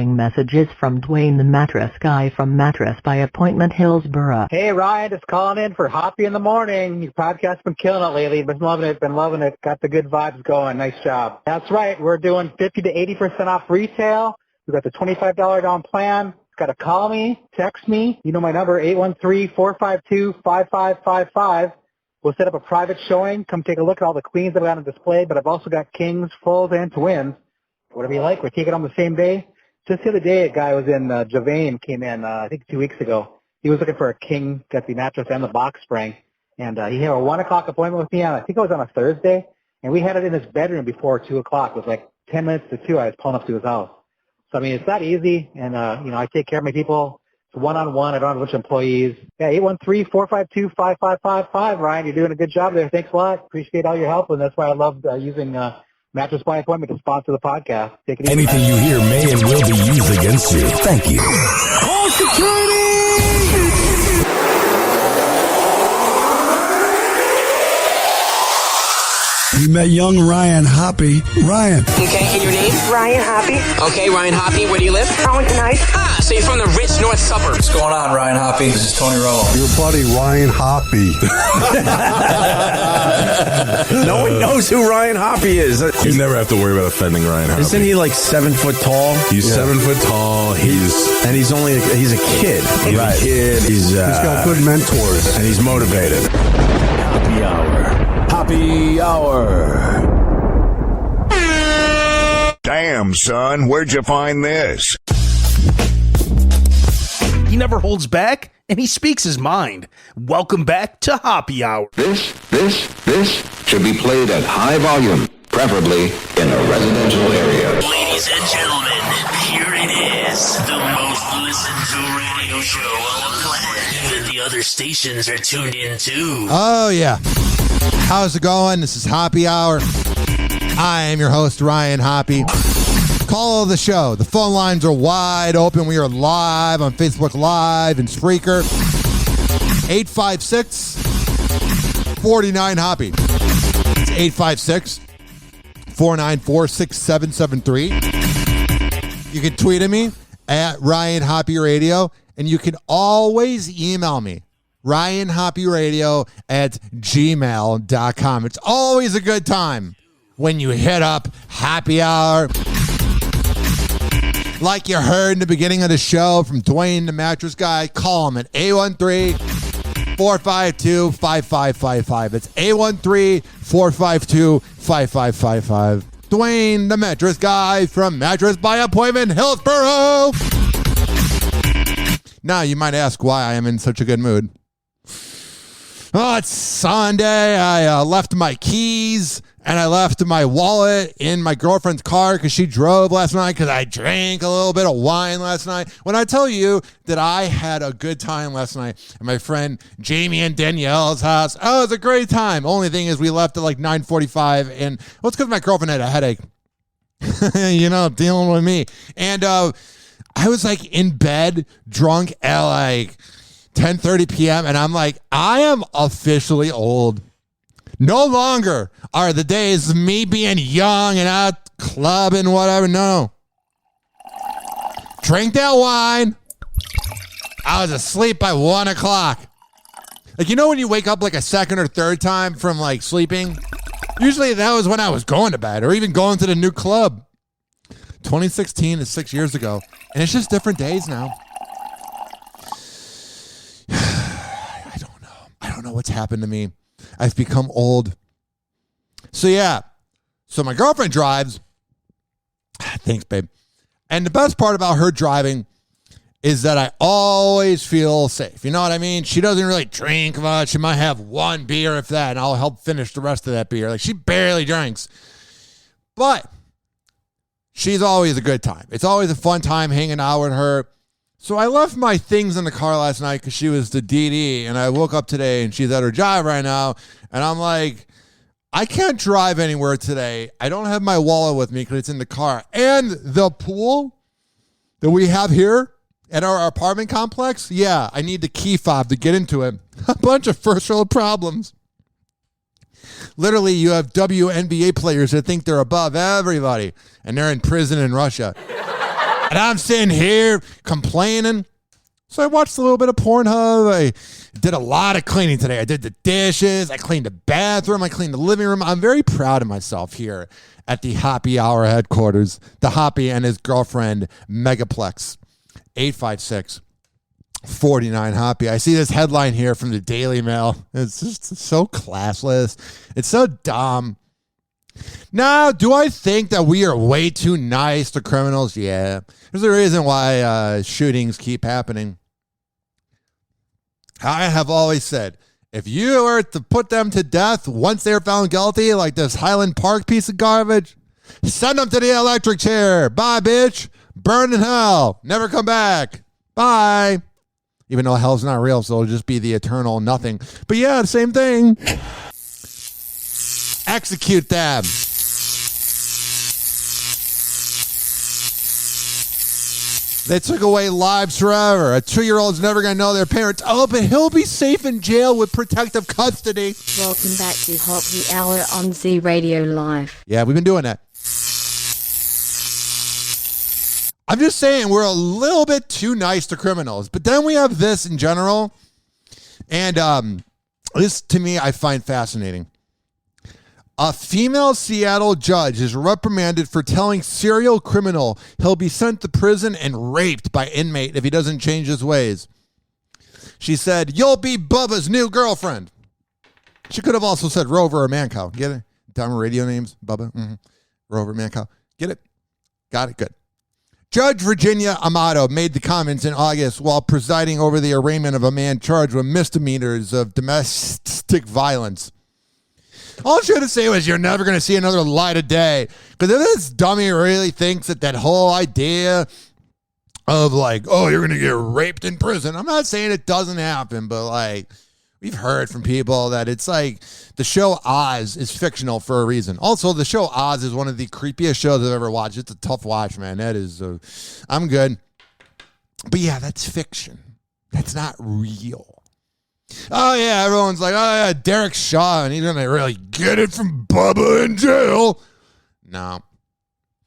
following message is from Dwayne the Mattress Guy from Mattress by Appointment, Hillsborough. Hey, Ryan, just calling in for Hoppe In The Morning. Your podcast's been killing it lately. Been loving it. Got the good vibes going. Nice job. That's right. We're doing 50 to 80% off retail. We've got the $25 down plan. Got to call me, text me. You know my number, 813-452-5555. We'll set up a private showing. Come take a look at all the queens that we got on display, but I've also got kings, fulls, and twins. Whatever you like. We're taking on the same day. Just the other day, a guy was in Javane, came in, I think 2 weeks ago. He was looking for a king, got the mattress and the box spring. And he had a 1 o'clock appointment with me on, I think it was on a Thursday. And we had it in his bedroom before 2 o'clock. It was like 10 minutes to 2. I was pulling up to his house. So, I mean, it's that easy. And, I take care of my people. It's one-on-one. I don't have a bunch of employees. Yeah, 813-452-5555. Ryan, you're doing a good job there. Thanks a lot. Appreciate all your help. And that's why I love using Mattress by Appointment to sponsor the podcast. Take it easy. Anything you hear may and will be used against you. Thank you. Call security! We met young Ryan Hoppe. Ryan. Okay, and your name? Ryan Hoppe. Okay, Ryan Hoppe. Where do you live? Arlington Heights. Ah, so you're from the rich north suburbs. What's going on, Ryan Hoppe? This is Tony Romo. Your buddy Ryan Hoppe. No one knows who Ryan Hoppe is. You never have to worry about offending Ryan Hoppe. Isn't he like 7 foot tall? He's 7 foot tall. He's a kid. He's a kid. He's got good mentors. And he's motivated. Happy Hour. Happy Hour. Damn, son, where'd you find this? He never holds back, and he speaks his mind. Welcome back to Hoppe Hour. This should be played at high volume, preferably in a residential area. Ladies and gentlemen, here it is, the most listened to radio show on the planet. Even the other stations are tuned in too. Oh, yeah. How's it going? This is Hoppe Hour. I am your host, Ryan Hoppe. Call the show. The phone lines are wide open. We are live on Facebook Live and Spreaker. 856-49-HOPPE. It's 856-494-6773. You can tweet at me at Ryan Hoppe Radio, and you can always email me. RyanHoppeRadio@gmail.com. It's always a good time when you hit up Happy Hour. Like you heard in the beginning of the show from Dwayne the Mattress Guy, call him at 813-452-5555. It's 813-452-5555. Dwayne the Mattress Guy from Mattress by Appointment, Hillsborough. Now, you might ask why I am in such a good mood. Oh, it's Sunday. I left my keys and I left my wallet in my girlfriend's car because she drove last night because I drank a little bit of wine last night. When I tell you that I had a good time last night at my friend Jamie and Danielle's house, oh, it was a great time. Only thing is we left at like 9:45, and well, it's because my girlfriend had a headache, dealing with me. And I was like in bed drunk at like 10:30 p.m. and I'm like, I am officially old. No longer are the days of me being young and out clubbing, whatever. No. Drink that wine. I was asleep by 1 o'clock. Like, when you wake up like a second or third time from like sleeping? Usually that was when I was going to bed or even going to the new club. 2016 is 6 years ago. And it's just different days now. I don't know what's happened to me. I've become old. So yeah. So my girlfriend drives. Thanks, babe. And the best part about her driving is that I always feel safe. You know what I mean? She doesn't really drink much. She might have one beer, if that, and I'll help finish the rest of that beer. Like, she barely drinks. But she's always a good time. It's always a fun time hanging out with her. So I left my things in the car last night because she was the DD, and I woke up today and she's at her job right now, and I'm like, I can't drive anywhere today. I don't have my wallet with me because it's in the car. And the pool that we have here at our apartment complex, yeah, I need the key fob to get into it. A bunch of first world problems. Literally, you have WNBA players that think they're above everybody, and they're in prison in Russia. And I'm sitting here complaining. So I watched a little bit of Pornhub. I did a lot of cleaning today. I did the dishes. I cleaned the bathroom. I cleaned the living room. I'm very proud of myself here at the Hoppe Hour headquarters. The Hoppe and his girlfriend, Megaplex. 856-49-HOPPE. I see this headline here from the Daily Mail. It's just so classless. It's so dumb. Now, do I think that we are way too nice to criminals? Yeah. There's a reason why shootings keep happening. I have always said, if you were to put them to death once they're found guilty, like this Highland Park piece of garbage, send them to the electric chair. Bye, bitch. Burn in hell. Never come back. Bye. Even though hell's not real, so it'll just be the eternal nothing. But yeah, same thing. Execute them. They took away lives forever. A 2-year-old's never going to know their parents. Oh, but he'll be safe in jail with protective custody. Welcome back to Hoppe Hour on Z Radio Live. Yeah, we've been doing that. I'm just saying we're a little bit too nice to criminals. But then we have this in general. And this, to me, I find fascinating. A female Seattle judge is reprimanded for telling serial criminal he'll be sent to prison and raped by inmate if he doesn't change his ways. She said, "You'll be Bubba's new girlfriend." She could have also said Rover or Mancow. Get it? Dumb radio names, Bubba. Mm-hmm. Rover, Mancow. Get it? Got it? Good. Judge Virginia Amato made the comments in August while presiding over the arraignment of a man charged with misdemeanors of domestic violence. All she had to say was, "You're never going to see another light of day." Because if this dummy really thinks that whole idea of like, oh, you're going to get raped in prison. I'm not saying it doesn't happen, but like we've heard from people that it's like the show Oz is fictional for a reason. Also, the show Oz is one of the creepiest shows I've ever watched. It's a tough watch, man. That is, I'm good. But yeah, that's fiction. That's not real. Oh, yeah, everyone's like, oh, yeah, Derek Shaw, and he's going to really get it from Bubba in jail. No.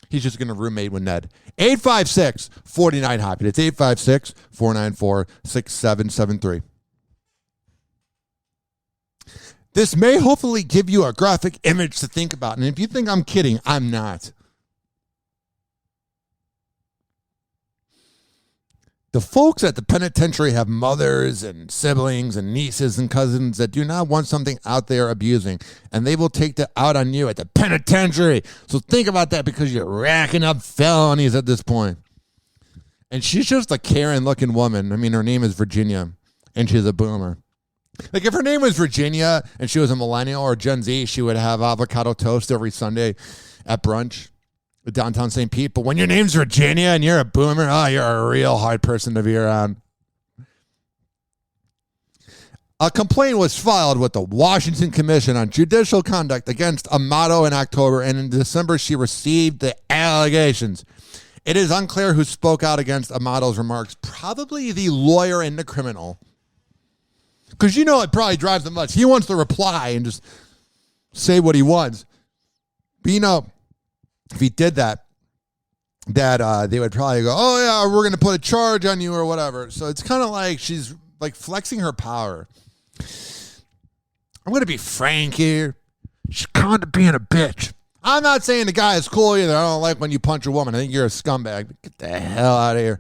He's just going to roommate with Ned. 856-49-HOPPE. It's 856-494-6773. This may hopefully give you a graphic image to think about. And if you think I'm kidding, I'm not. The folks at the penitentiary have mothers and siblings and nieces and cousins that do not want something out there abusing, and they will take that out on you at the penitentiary. So think about that, because you're racking up felonies at this point. And she's just a Karen-looking woman. I mean, her name is Virginia, and she's a boomer. Like, if her name was Virginia and she was a millennial or Gen Z, she would have avocado toast every Sunday at brunch. Downtown St. Pete. But when your name's Virginia and you're a boomer, oh, you're a real hard person to be around. A complaint was filed with the Washington Commission on Judicial Conduct against Amato in October, and in December she received the allegations. It is unclear who spoke out against Amato's remarks. Probably the lawyer and the criminal. Because you know it probably drives him nuts. He wants to reply and just say what he wants. But you know, if he did that, they would probably go, oh, yeah, we're going to put a charge on you or whatever. So it's kind of like she's like flexing her power. I'm going to be frank here. She's kind of being a bitch. I'm not saying the guy is cool either. I don't like when you punch a woman. I think you're a scumbag. But get the hell out of here.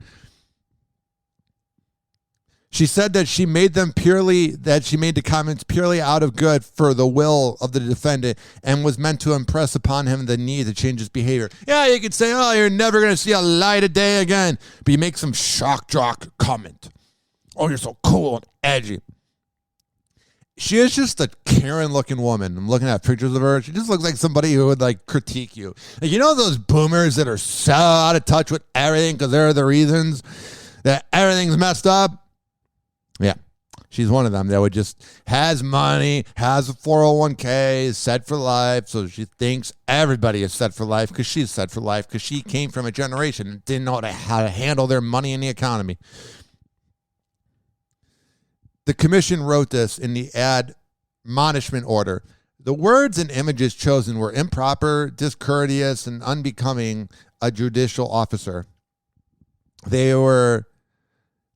She said that she made the comments purely out of good for the will of the defendant and was meant to impress upon him the need to change his behavior. Yeah, you could say, oh, you're never going to see a light of day again. But you make some shock jock comment. Oh, you're so cool and edgy. She is just a Karen-looking woman. I'm looking at pictures of her. She just looks like somebody who would like critique you. Like, you know those boomers that are so out of touch with everything because they're the reasons that everything's messed up? Yeah, she's one of them that would just has money, has a 401k, is set for life. So she thinks everybody is set for life because she's set for life because she came from a generation that didn't know how to handle their money in the economy. The commission wrote this in the admonishment order. The words and images chosen were improper, discourteous, and unbecoming a judicial officer. They were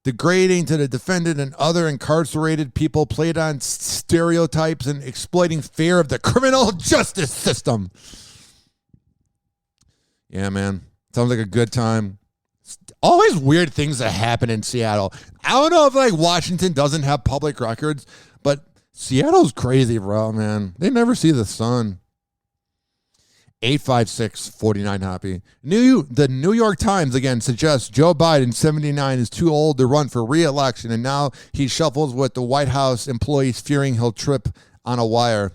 degrading to the defendant and other incarcerated people, played on stereotypes and exploiting fear of the criminal justice system. Yeah, man. Sounds like a good time. Always weird things that happen in Seattle. I don't know if like Washington doesn't have public records, but Seattle's crazy, bro, man. They never see the sun. 856-49-HOPPY. The New York Times, again, suggests Joe Biden, 79, is too old to run for re-election, and now he shuffles with the White House employees fearing he'll trip on a wire.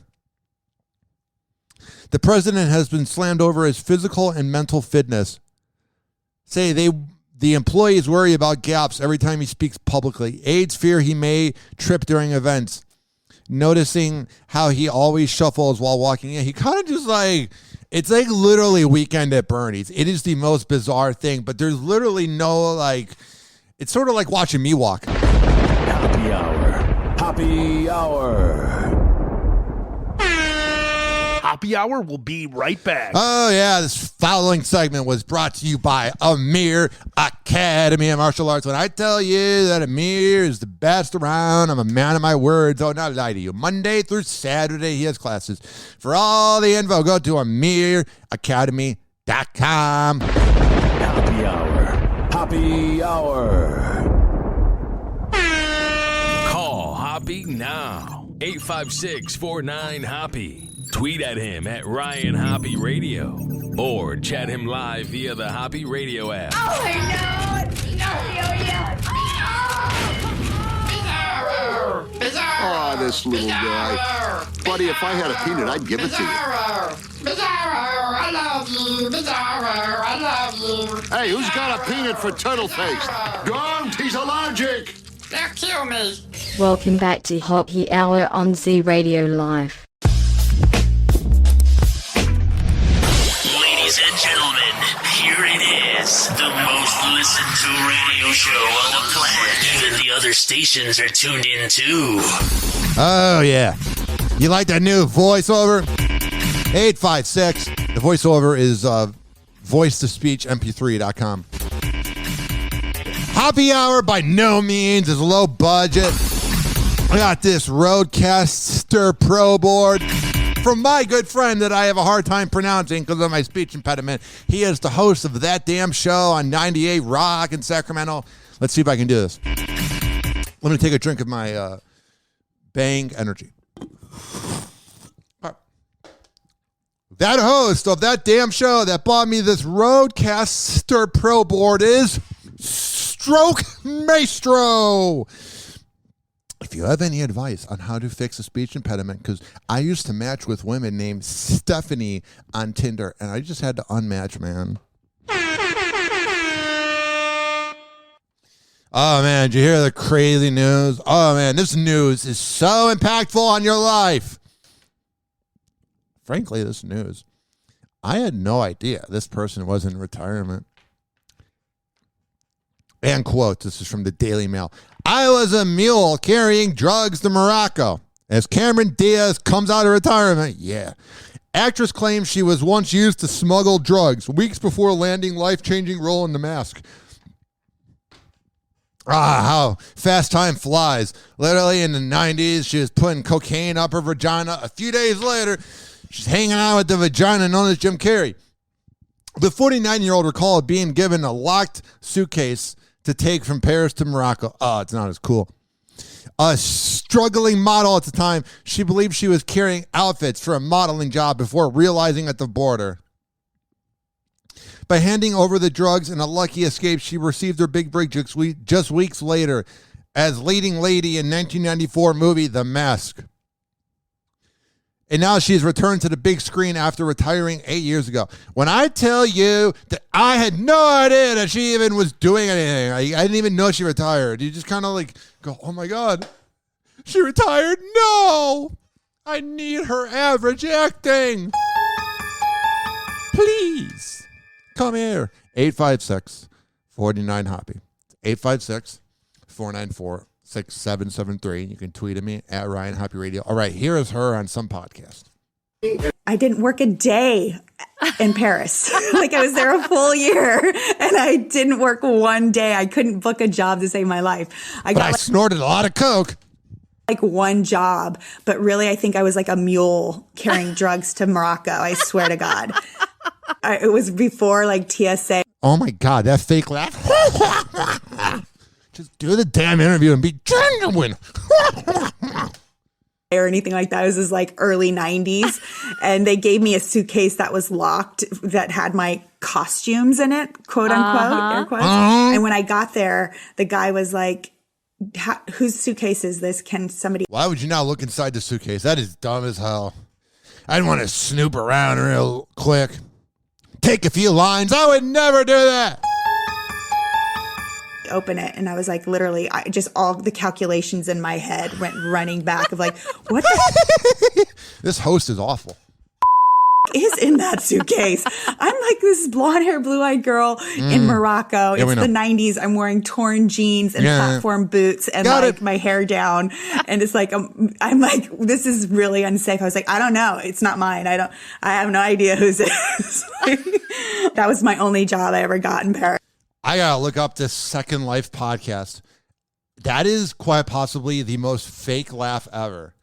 The president has been slammed over his physical and mental fitness. The employees worry about gaps every time he speaks publicly. Aides fear he may trip during events. Noticing how he always shuffles while walking in. He kind of just like, it's like literally Weekend at Bernie's. It is the most bizarre thing, but there's literally no like, it's sort of like watching me walk. Happy Hour. Happy Hour. Happy Hour will be right back. Oh, yeah. This following segment was brought to you by Amir Academy of Martial Arts. When I tell you that Amir is the best around, I'm a man of my words. Oh, not lie to you. Monday through Saturday, he has classes. For all the info, go to AmirAcademy.com. Happy Hour. Happy Hour. Call Hoppe now. 856-49-HOPPY. Tweet at him at Ryan Hoppe Radio or chat him live via the Hoppe Radio app. Oh, no! Oh, this little guy. Buddy, if I had a peanut, I'd give it to you. I love you. Bizarro, I love you. Hey, who's got a peanut for turtle face? Don't, he's allergic. They'll kill me. Welcome back to Hoppe Hour on Z Radio Live. Ladies and gentlemen, here it is, the most listened to radio show on the planet. Even the other stations are tuned in too. Oh, yeah. You like that new voiceover? 856. The voiceover is voice-to-speech-mp3.com. Happy Hour by no means is low budget. I got this Rodecaster Pro board from my good friend that I have a hard time pronouncing because of my speech impediment. He is the host of That Damn Show on 98 Rock in Sacramento. Let's see if I can do this. Let me take a drink of my Bang Energy. That host of That Damn Show that bought me this Rodecaster Pro board is Stroke Maestro. If you have any advice on how to fix a speech impediment, because I used to match with women named Stephanie on Tinder, and I just had to unmatch, man. Oh, man, did you hear the crazy news? Oh, man, this news is so impactful on your life. Frankly, this news, I had no idea this person was in retirement. And quote, this is from the Daily Mail. I was a mule carrying drugs to Morocco. As Cameron Diaz comes out of retirement, yeah. Actress claims she was once used to smuggle drugs weeks before landing life-changing role in The Mask. Ah, how fast time flies. Literally in the 90s, she was putting cocaine up her vagina. A few days later, she's hanging out with the vagina known as Jim Carrey. The 49-year-old recalled being given a locked suitcase to take from Paris to Morocco. Oh, it's not as cool. A struggling model at the time, she believed she was carrying outfits for a modeling job before realizing at the border. By handing over the drugs in a lucky escape, she received her big break just weeks later as leading lady in 1994 movie The Mask. And now she's returned to the big screen after retiring 8 years ago. When I tell you that I had no idea that she even was doing anything, I didn't even know she retired. You just kind of like go, oh my God, she retired? No, I need her average acting. Please come here. 856-49-HOPPY. 856-494-6773. You can tweet at me at Ryan Hoppe Radio. All right, here is her on some podcast. I didn't work a day in Paris. Like I was there a full year and I didn't work one day. I couldn't book a job to save my life. I snorted a lot of coke. Like one job, but really I think I was like a mule carrying drugs to Morocco. I swear to God. It was before like TSA. Oh my God, that fake laugh. Just do the damn interview and be genuine. Or anything like that. It was like early 90s. And they gave me a suitcase that was locked that had my costumes in it, quote unquote, air quotes. And when I got there, the guy was like, whose suitcase is this? Can somebody... Why would you not look inside the suitcase? That is dumb as hell. I'd want to snoop around real quick. Take a few lines. I would never do that. Open it, and I was like, literally, just all the calculations in my head went running back of like, what the This host is awful. is in that suitcase? I'm like this blonde hair, blue eyed girl in Morocco. It's the 90s. I'm wearing torn jeans and platform boots and my hair down. And it's like, I'm like, this is really unsafe. I was like, I don't know. It's not mine. I have no idea whose it is. That was my only job I ever got in Paris. I gotta look up this Second Life podcast. That is quite possibly the most fake laugh ever.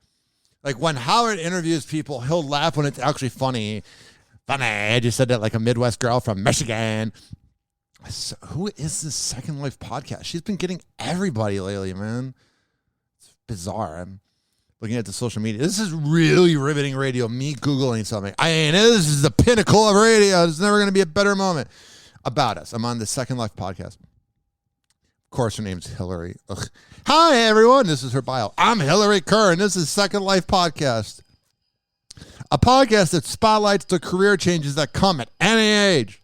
Like when Howard interviews people, he'll laugh when it's actually funny. Funny. I just said that like a Midwest girl from Michigan. So, who is this Second Life podcast? She's been getting everybody lately, man. It's bizarre. I'm looking at the social media. This is really riveting radio. Me Googling something. I mean, this is the pinnacle of radio. There's never going to be a better moment. About us. I'm on the Second Life podcast. Of course, her name's Hillary. Ugh. Hi, everyone. This is her bio. I'm Hillary Kerr, and this is Second Life Podcast. A podcast that spotlights the career changes that come at any age.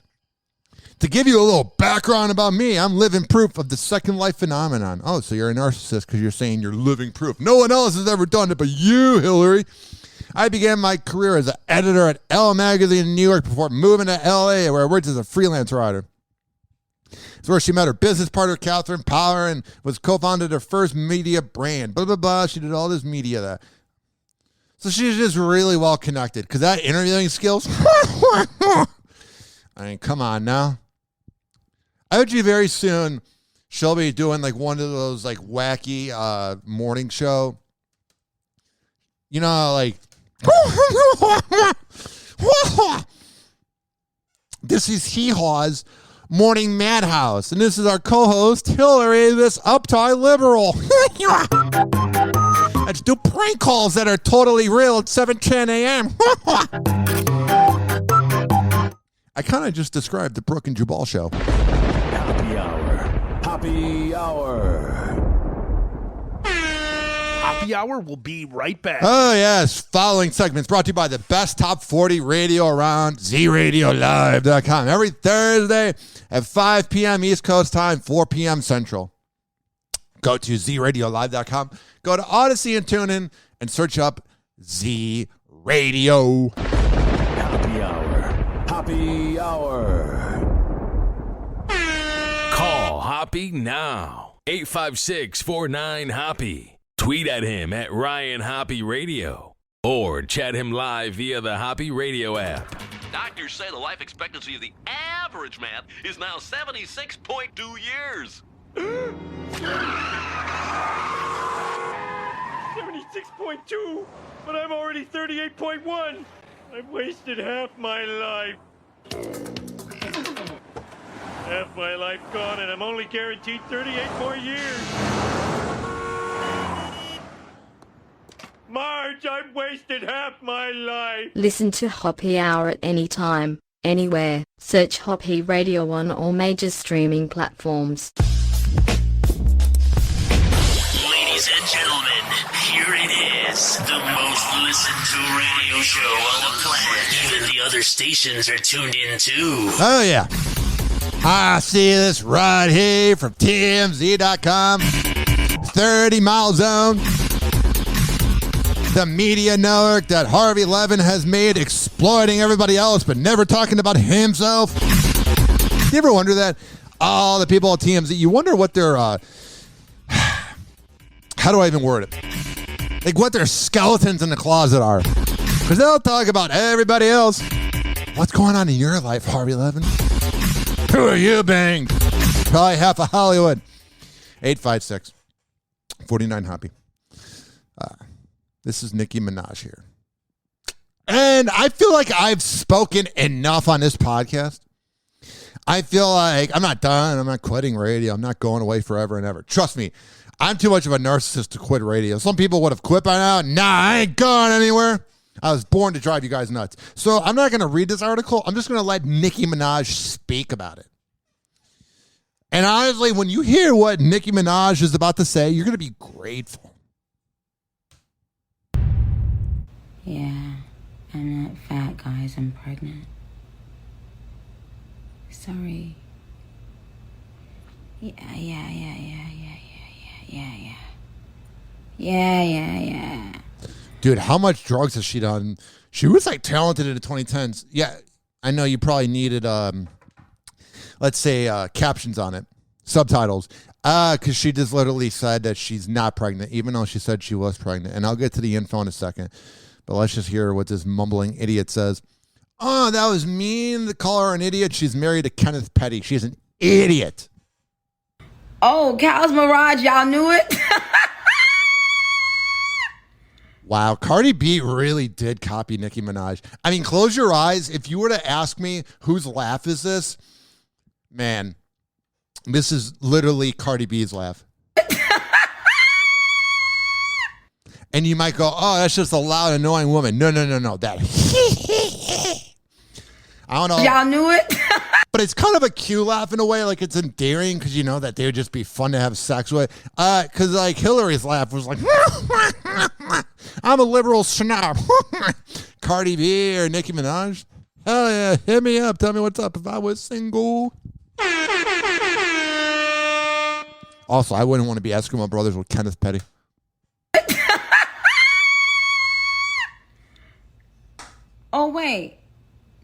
To give you a little background about me, I'm living proof of the Second Life phenomenon. Oh, so you're a narcissist because you're saying you're living proof. No one else has ever done it but you, Hillary. I began my career as an editor at Elle Magazine in New York before moving to L.A., where I worked as a freelance writer. It's where she met her business partner, Catherine Power, and was co-founded her first media brand. Blah, blah, blah. She did all this media there. So she's just really well connected, because that interviewing skills, I mean, come on now. I bet you very soon she'll be doing like one of those like wacky morning show. You know, like, this is Hee Haw's Morning Madhouse, and this is our co-host, Hillary, this uptight liberal. Let's do prank calls that are totally real at 7:10 a.m. I kind of just described the Brooke and Jubal show. Happy Hour. Happy Hour. Happy Hour will be right back. Oh, yes. Following segments brought to you by the best top 40 radio around, zradiolive.com. Every Thursday at 5 p.m. East Coast time, 4 p.m. Central. Go to zradiolive.com. Go to Odyssey and TuneIn and search up Z Radio. Happy Hour. Happy Hour. Call Hoppe now. 856-49-HOPPE. Tweet at him at Ryan Hoppe Radio or chat him live via the Hoppe Radio app. Doctors say the life expectancy of the average man is now 76.2 years. 76.2, but I'm already 38.1. I've wasted half my life. Half my life gone, and I'm only guaranteed 38 more years. Marge, I've wasted half my life. Listen to Hoppe Hour at any time, anywhere. Search Hoppe Radio on all major streaming platforms. Ladies and gentlemen, here it is. The most listened to radio show on the planet. Even the other stations are tuned in too. Oh, yeah. I see this right here from TMZ.com. 30-mile zone. The media network that Harvey Levin has made exploiting everybody else but never talking about himself. You ever wonder that? All the people at TMZ, you wonder what their, how do I even word it? Like what their skeletons in the closet are. Because they'll talk about everybody else. What's going on in your life, Harvey Levin? Who are you, bang? Probably half of Hollywood. 856-49 Hoppe. This is Nicki Minaj here. And I feel like I've spoken enough on this podcast. I feel like I'm not done. I'm not quitting radio. I'm not going away forever and ever. Trust me, I'm too much of a narcissist to quit radio. Some people would have quit by now. Nah, I ain't going anywhere. I was born to drive you guys nuts. So I'm not going to read this article. I'm just going to let Nicki Minaj speak about it. And honestly, when you hear what Nicki Minaj is about to say, you're going to be grateful. Yeah, I'm not fat, guys. I'm pregnant. Sorry. Yeah. Dude, how much drugs has she done? She was like talented in the 2010s. Yeah, I know you probably needed, let's say, captions on it, subtitles, because she just literally said that she's not pregnant, even though she said she was pregnant. And I'll get to the info in a second. But let's just hear what this mumbling idiot says. Oh, that was mean to call her an idiot. She's married to Kenneth Petty. She's an idiot. Oh, Cow's Mirage, y'all knew it? Wow, Cardi B really did copy Nicki Minaj. I mean, close your eyes. If you were to ask me whose laugh is this, man, this is literally Cardi B's laugh. And you might go, oh, that's just a loud, annoying woman. No. That. I don't know. Y'all knew it? But it's kind of a cute laugh in a way, like it's endearing because you know that they would just be fun to have sex with. Because like Hillary's laugh was like, I'm a liberal snob. Cardi B or Nicki Minaj? Hell yeah, hit me up. Tell me what's up if I was single. Also, I wouldn't want to be Eskimo brothers with Kenneth Petty. Oh, wait.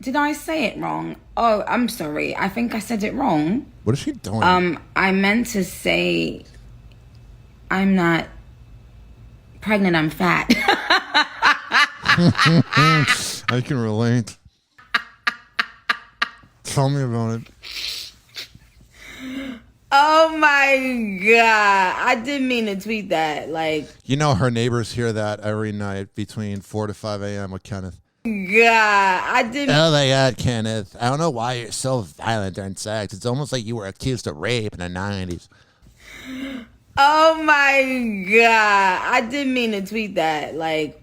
Did I say it wrong? Oh, I'm sorry. I think I said it wrong. What is she doing? I meant to say I'm not pregnant, I'm fat. I can relate. Tell me about it. Oh my God. I didn't mean to tweet that. Like, you know, her neighbors hear that every night between 4 to 5 a.m. with Kenneth. God, I didn't. Oh my God, Kenneth. I don't know why you're so violent during sex. It's almost like you were accused of rape in the 90s. Oh my God. I didn't mean to tweet that. Like,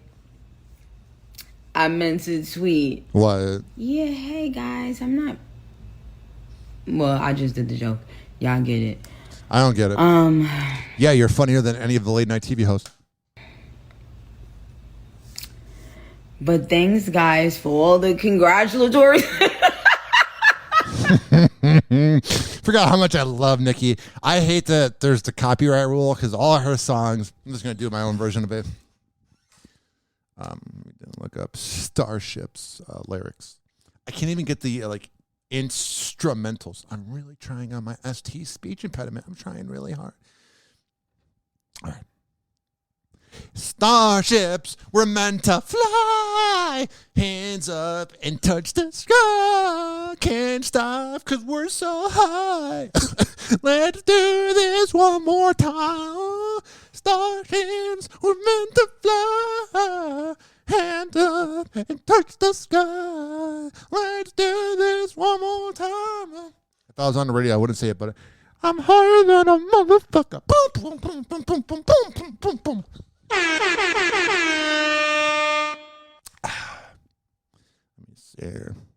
I meant to tweet. What? Yeah, hey guys, I'm not. Well, I just did the joke. Y'all get it. I don't get it. Yeah, you're funnier than any of the late night TV hosts. But thanks, guys, for all the congratulatory. Forgot how much I love Nicki. I hate that there's the copyright rule because all of her songs, I'm just going to do my own version of it. Look up Starships lyrics. I can't even get the instrumentals. I'm really trying on my ST speech impediment. I'm trying really hard. All right. Starships were meant to fly, hands up and touch the sky. Can't stop cause we're so high. Let's do this one more time. Starships were meant to fly, hands up and touch the sky. Let's do this one more time. If I was on the radio, I wouldn't say it, but I'm higher than a motherfucker. Boom, boom, boom, boom, boom, boom, boom, boom, boom, boom. Let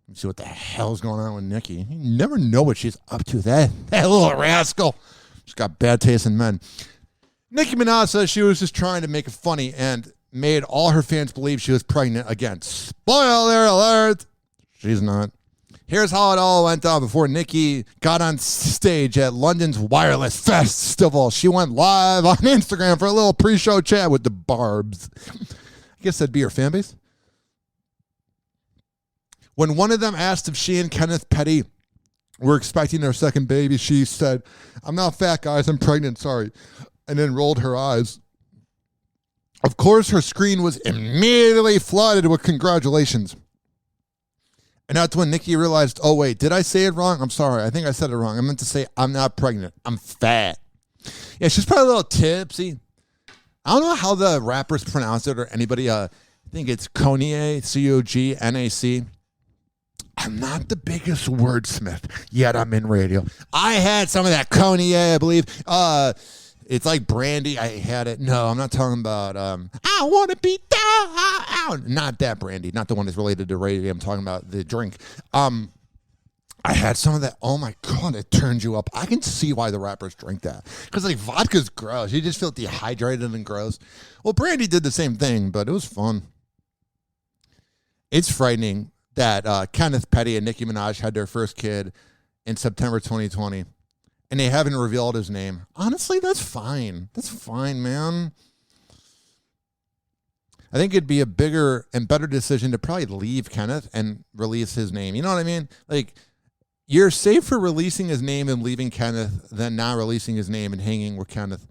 me see what the hell's going on with Nicki. You never know what she's up to. That little rascal. She's got bad taste in men. Nicki Minaj says she was just trying to make it funny and made all her fans believe she was pregnant again. Spoiler alert. She's not. Here's how it all went down before Nicki got on stage at London's Wireless Festival. She went live on Instagram for a little pre-show chat with the Barbs. I guess that'd be her fan base. When one of them asked if she and Kenneth Petty were expecting their second baby, she said, "I'm not fat, guys. I'm pregnant. Sorry." And then rolled her eyes. Of course, her screen was immediately flooded with congratulations. And that's when Nikki realized, oh, wait, did I say it wrong? I'm sorry. I think I said it wrong. I meant to say I'm not pregnant. I'm fat. Yeah, she's probably a little tipsy. I don't know how the rappers pronounce it or anybody. I think it's Cognac, C-O-G-N-A-C. I'm not the biggest wordsmith, yet I'm in radio. I had some of that Cognac, I believe. It's like brandy. I had it. No, I'm not talking about I want to be down. Not that brandy. Not the one that's related to radio. I'm talking about the drink. I had some of that. Oh, my God. It turns you up. I can see why the rappers drink that. Because, like, vodka's gross. You just feel dehydrated and gross. Well, brandy did the same thing, but it was fun. It's frightening that Kenneth Petty and Nicki Minaj had their first kid in September 2020. And they haven't revealed his name. Honestly, that's fine. That's fine, man. I think it'd be a bigger and better decision to probably leave Kenneth and release his name. You know what I mean? Like, you're safe for releasing his name and leaving Kenneth than not releasing his name and hanging with Kenneth.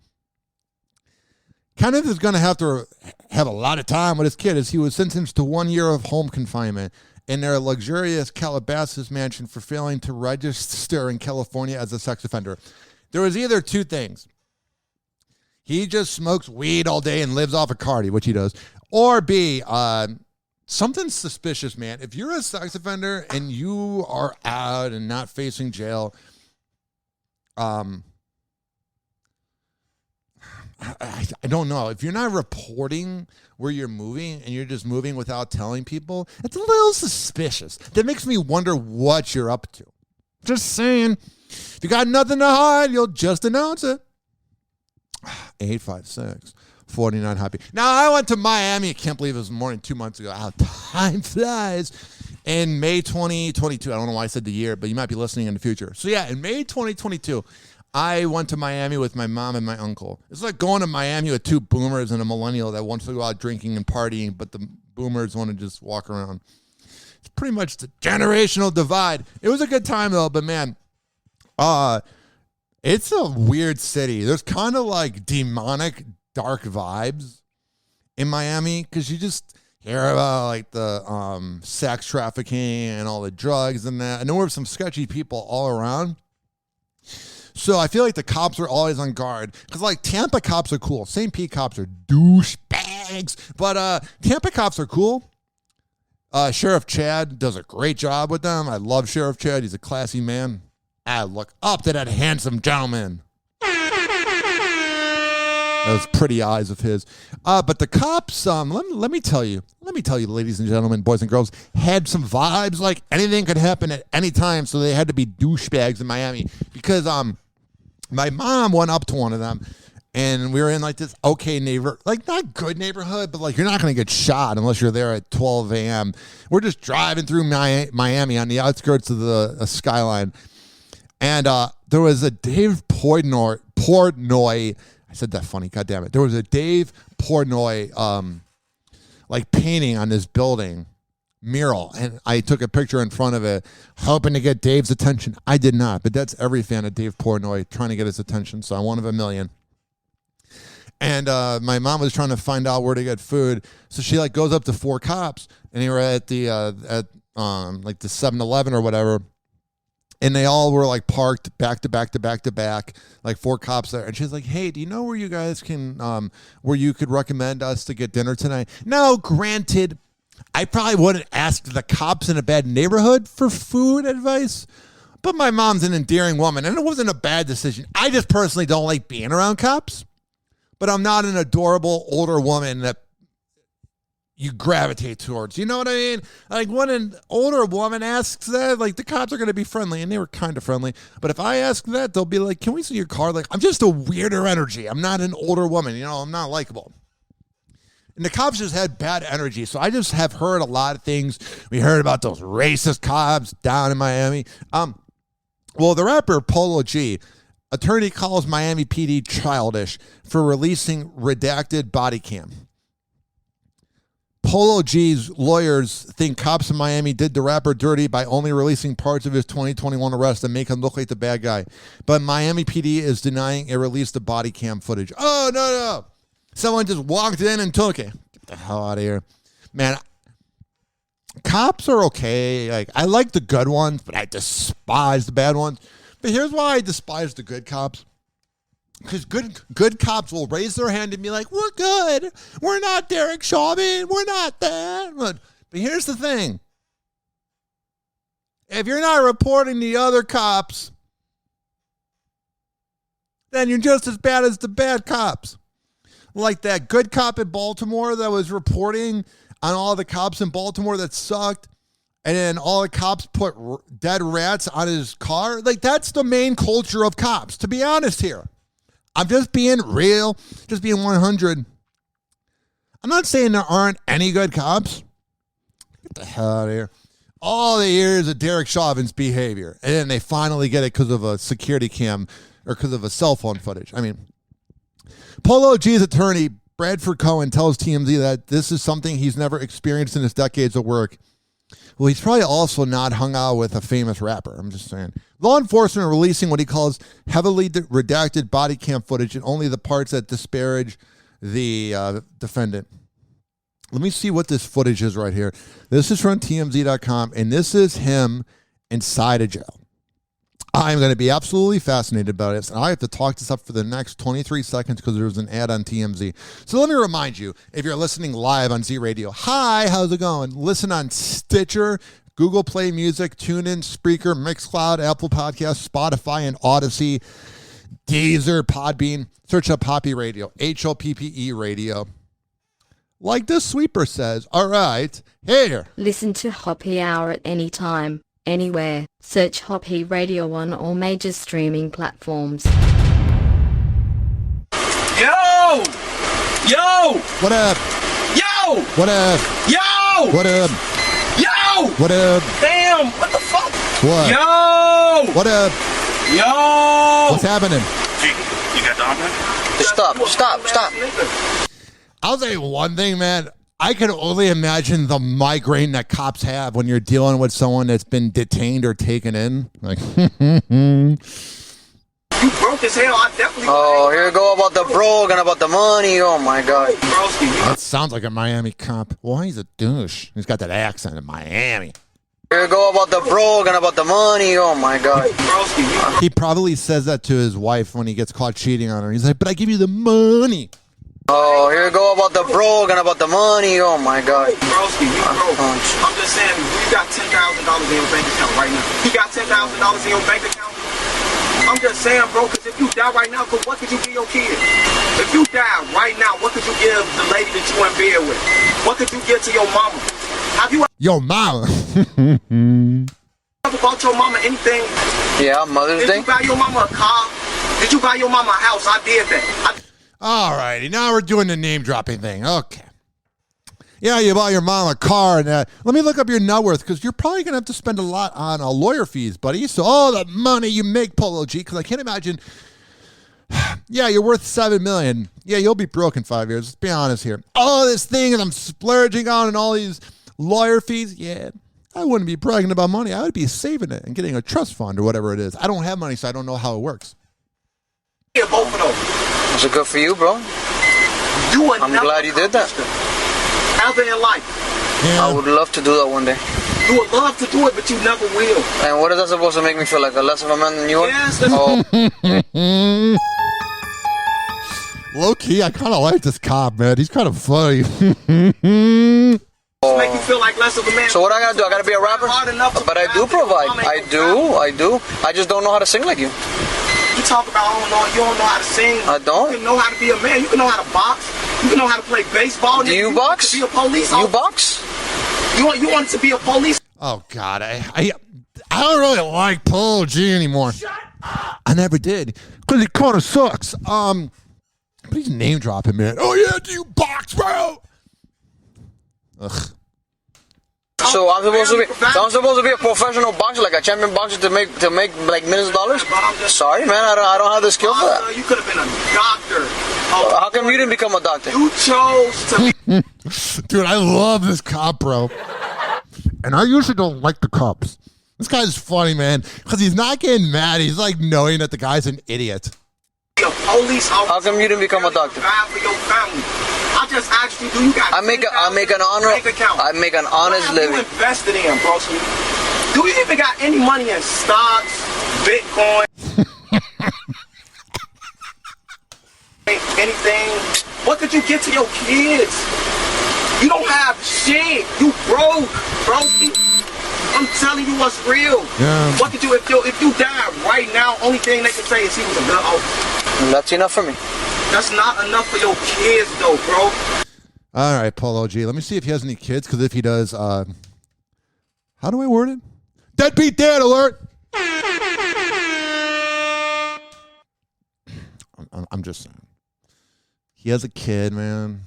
Kenneth is going to have a lot of time with his kid as he was sentenced to 1 year of home confinement in their luxurious Calabasas mansion for failing to register in California as a sex offender. There was either two things. He just smokes weed all day and lives off of Cardi, which he does. Or B, something suspicious, man. If you're a sex offender and you are out and not facing jail, I don't know. If you're not reporting where you're moving and you're just moving without telling people, it's a little suspicious. That makes me wonder what you're up to. Just saying. If you got nothing to hide, you'll just announce it. 856-49 Hoppe. Now, I went to Miami. I can't believe it was more than 2 months ago. How time flies. In May 2022. I don't know why I said the year, but you might be listening in the future. So, yeah, in May 2022, I went to Miami with my mom and my uncle. It's like going to Miami with two boomers and a millennial that wants to go out drinking and partying, but the boomers want to just walk around. It's pretty much the generational divide. It was a good time, though, but, man, it's a weird city. There's kind of like demonic, dark vibes in Miami because you just hear about like the sex trafficking and all the drugs and that. And there were some sketchy people all around. So I feel like the cops are always on guard because like Tampa cops are cool. St. Pete cops are douchebags, but Tampa cops are cool. Sheriff Chad does a great job with them. I love Sheriff Chad. He's a classy man. I look up to that handsome gentleman. Those pretty eyes of his. But the cops, let me tell you, ladies and gentlemen, boys and girls, had some vibes like anything could happen at any time. So they had to be douchebags in Miami because my mom went up to one of them and we were in like this okay neighbor, like not good neighborhood, but like you're not going to get shot unless you're there at 12 a.m. We're just driving through Miami on the outskirts of the skyline. And there was a Dave Portnoy. I said that funny. God damn it. There was a Dave Portnoy like painting on this building mural. And I took a picture in front of it, hoping to get Dave's attention. I did not. But that's every fan of Dave Portnoy trying to get his attention. So I'm one of a million. And my mom was trying to find out where to get food. So she like goes up to four cops. And they were at the like the 7-Eleven or whatever. And they all were like parked back to back, like four cops there. And she's like, hey, do you know where you guys can, where you could recommend us to get dinner tonight? Now, granted, I probably wouldn't ask the cops in a bad neighborhood for food advice, but my mom's an endearing woman and it wasn't a bad decision. I just personally don't like being around cops, but I'm not an adorable older woman that you gravitate towards. You know what I mean? Like when an older woman asks that, like the cops are going to be friendly, and they were kind of friendly. But if I ask that, they'll be like, can we see your car? Like, I'm just a weirder energy. I'm not an older woman. You know, I'm not likable. And the cops just had bad energy. So I just have heard a lot of things. We heard about those racist cops down in Miami. Well, the rapper Polo G, attorney calls Miami PD childish for releasing redacted body cam. Polo G's lawyers think cops in Miami did the rapper dirty by only releasing parts of his 2021 arrest and make him look like the bad guy. But Miami PD is denying it released the body cam footage. Oh, no. Someone just walked in and took it. Get the hell out of here. Man, cops are okay. Like, I like the good ones, but I despise the bad ones. But here's why I despise the good cops. Because good cops will raise their hand and be like, we're good. We're not Derek Chauvin. We're not that. But here's the thing. If you're not reporting the other cops, then you're just as bad as the bad cops. Like that good cop in Baltimore that was reporting on all the cops in Baltimore that sucked, and then all the cops put dead rats on his car. Like, that's the main culture of cops, to be honest here. I'm just being real, just being 100. I'm not saying there aren't any good cops. Get the hell out of here. All the years of Derek Chauvin's behavior, and then they finally get it because of a security cam or because of a cell phone footage. I mean, Polo G's attorney, Bradford Cohen, tells TMZ that this is something he's never experienced in his decades of work. Well, he's probably also not hung out with a famous rapper. I'm just saying. Law enforcement are releasing what he calls heavily redacted body cam footage and only the parts that disparage the defendant. Let me see what this footage is right here. This is from TMZ.com, and this is him inside a jail. I'm going to be absolutely fascinated about this, and I have to talk this up for the next 23 seconds because there was an ad on TMZ. So let me remind you, if you're listening live on Z Radio, hi, how's it going? Listen on Stitcher, Google Play Music, TuneIn, Spreaker, Mixcloud, Apple Podcasts, Spotify, and Odyssey, Deezer, Podbean. Search up Hoppe Radio, Hoppe Radio. Like the sweeper says, all right, here. Listen to Hoppe Hour at any time, anywhere. Search Hoppe Radio on all major streaming platforms. Yo! Yo! What up? Yo! What up? Yo! What up? Yo! What up? Damn, what the fuck? What? Yo! What up? Yo! What's happening? You got the option? Stop. I'll say one thing, man. I can only imagine the migraine that cops have when you're dealing with someone that's been detained or taken in. Like, You broke as hell. I definitely. Oh, here we go about the broke and about the money. Oh my God. That sounds like a Miami cop. Why he's a douche? He's got that accent in Miami. Here we go about the broke and about the money. Oh my God. He probably says that to his wife when he gets caught cheating on her. He's like, but I give you the money. Oh, here we go about the broke and about the money. Oh my God. Broski, you broke. I'm just saying, you got $10,000 in your bank account right now. You got $10,000 in your bank account? I'm just saying, bro, because if you die right now, what could you give your kid? If you die right now, what could you give the lady that you in bed with? What could you give to your mama? Have you Yo, mama. ever bought your mama anything? Yeah, Mother's Day. Did you buy your mama a car? Did you buy your mama a house? I did that. All righty, now we're doing the name-dropping thing. Okay. Yeah, you bought your mom a car, and let me look up your net worth, because you're probably going to have to spend a lot on lawyer fees, buddy. So all the money you make, Polo G, because I can't imagine, yeah, you're worth $7 million. Yeah, you'll be broke in 5 years. Let's be honest here. All this thing that I'm splurging on and all these lawyer fees, yeah, I wouldn't be bragging about money. I would be saving it and getting a trust fund or whatever it is. I don't have money, so I don't know how it works. Yeah, both of those. Is it good for you, bro? I'm glad you did that. Ever in life. Yeah. I would love to do that one day. You would love to do it, but you never will. And what is that supposed to make me feel like? A less of a man than you are? Yes, Low key, I kind of like this cop, man. He's kind of funny. Make you feel like less of a man. So what I gotta do? I gotta be a rapper? But I do provide. I do. I just don't know how to sing like you. You talk about you don't know how to sing. I don't. You can know how to be a man. You can know how to box. You can know how to play baseball. Do you box? To be a police you box? You want to be a police? Oh God, I don't really like Polo G anymore. Shut up. I never did because he kind of sucks. Please name drop him, man. Oh yeah, do you box, bro? Ugh. So I'm supposed to be a professional boxer, like a champion boxer, to make like millions of dollars. Sorry, man, I don't have the skill for that. You could have been a doctor. How come you didn't become a doctor? You chose to. Dude, I love this cop, bro. And I usually don't like the cops. This guy's funny, man, because he's not getting mad. He's like knowing that the guy's an idiot. A police officer. How come you didn't become a doctor? Bad for your family. I just asked you, do you got I make an honest living. You invested in, bro. So do you even got any money in stocks, Bitcoin, anything? What could you get to your kids? You don't have shit. You broke, bro. I'm telling you what's real. Yeah. What could you if you died right now? Only thing they can say is he was a good officer. That's enough for me. That's not enough for your kids, though, bro. All right, Polo G. Let me see if he has any kids, because if he does, how do I word it? Deadbeat dad alert! I'm just saying. He has a kid, man.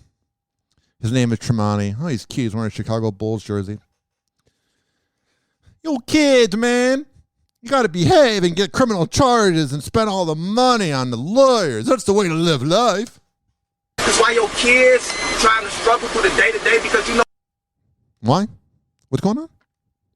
His name is Tremonti. Oh, he's cute. He's wearing a Chicago Bulls jersey. Yo, kids, man. You got to behave and get criminal charges and spend all the money on the lawyers. That's the way to live life. That's why your kids trying to struggle through the day-to-day, because you know. Why? What's going on?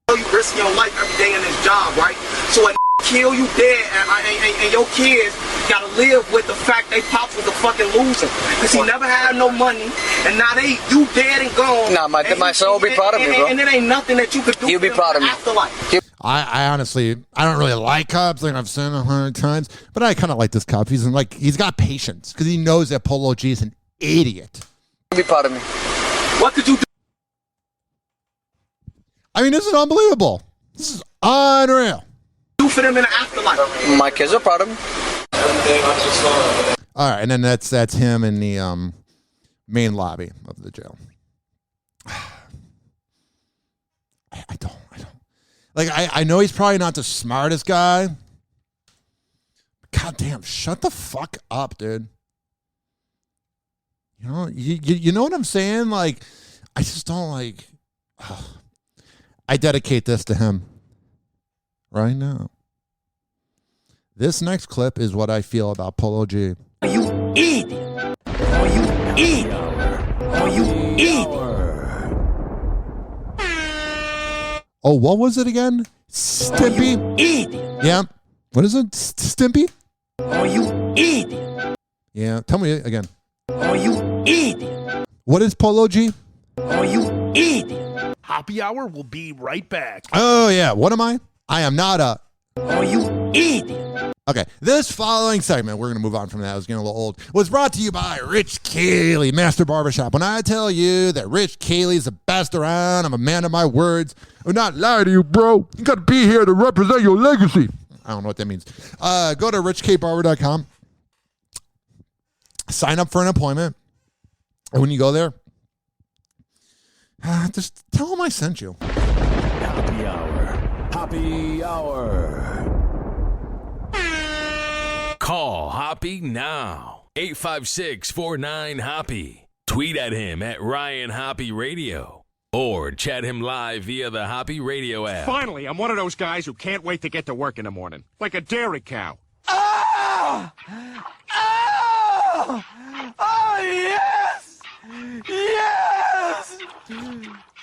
You risk your life every day in this job, right? So when kill you dead and your kids gotta live with the fact they pops was a fucking loser. Because he never had no money, and now you dead and gone. Nah, my son will be proud of me, bro. And it ain't nothing that you could do. He'll be proud of me. Afterlife. I honestly, I don't really like cops, like I've said 100 times, but I kind of like this cop. He's got patience, because he knows that Polo G is an idiot. He'll be proud of me. What could you do? I mean, this is unbelievable. This is unreal. Do for them in the afterlife. My kids are proud of me. All right, and then that's him in the main lobby of the jail. I don't. Like, I know he's probably not the smartest guy. God damn, shut the fuck up, dude. You know, you know what I'm saying? Like, I just don't like. I dedicate this to him right now. This next clip is what I feel about Polo G. Are you idiot? Are you idiot? Are you idiot? Oh, what was it again? Stimpy? Idiot. Yeah. What is it? Stimpy? Are you idiot? Yeah. Tell me again. Are you idiot? What is Polo G? Are you idiot? Hoppe Hour will be right back. Oh, yeah. What am I? I am not a... Are you idiot? Okay. This following segment, we're going to move on from that. I was getting a little old. Was brought to you by Rich Cayley, Master Barbershop. When I tell you that Rich Cayley's the best around, I'm a man of my words. I'm not lying to you, bro. You got to be here to represent your legacy. I don't know what that means. Go to richkbarber.com. Sign up for an appointment. And when you go there, just tell them I sent you. Hoppe Hour. Hoppe Hour. Call Hoppe now. 856-49-HOPPE. Tweet at him at Ryan Hoppe Radio. Or chat him live via the Hoppe Radio app. Finally, I'm one of those guys who can't wait to get to work in the morning. Like a dairy cow. Oh! Oh! Oh, yes! Yes!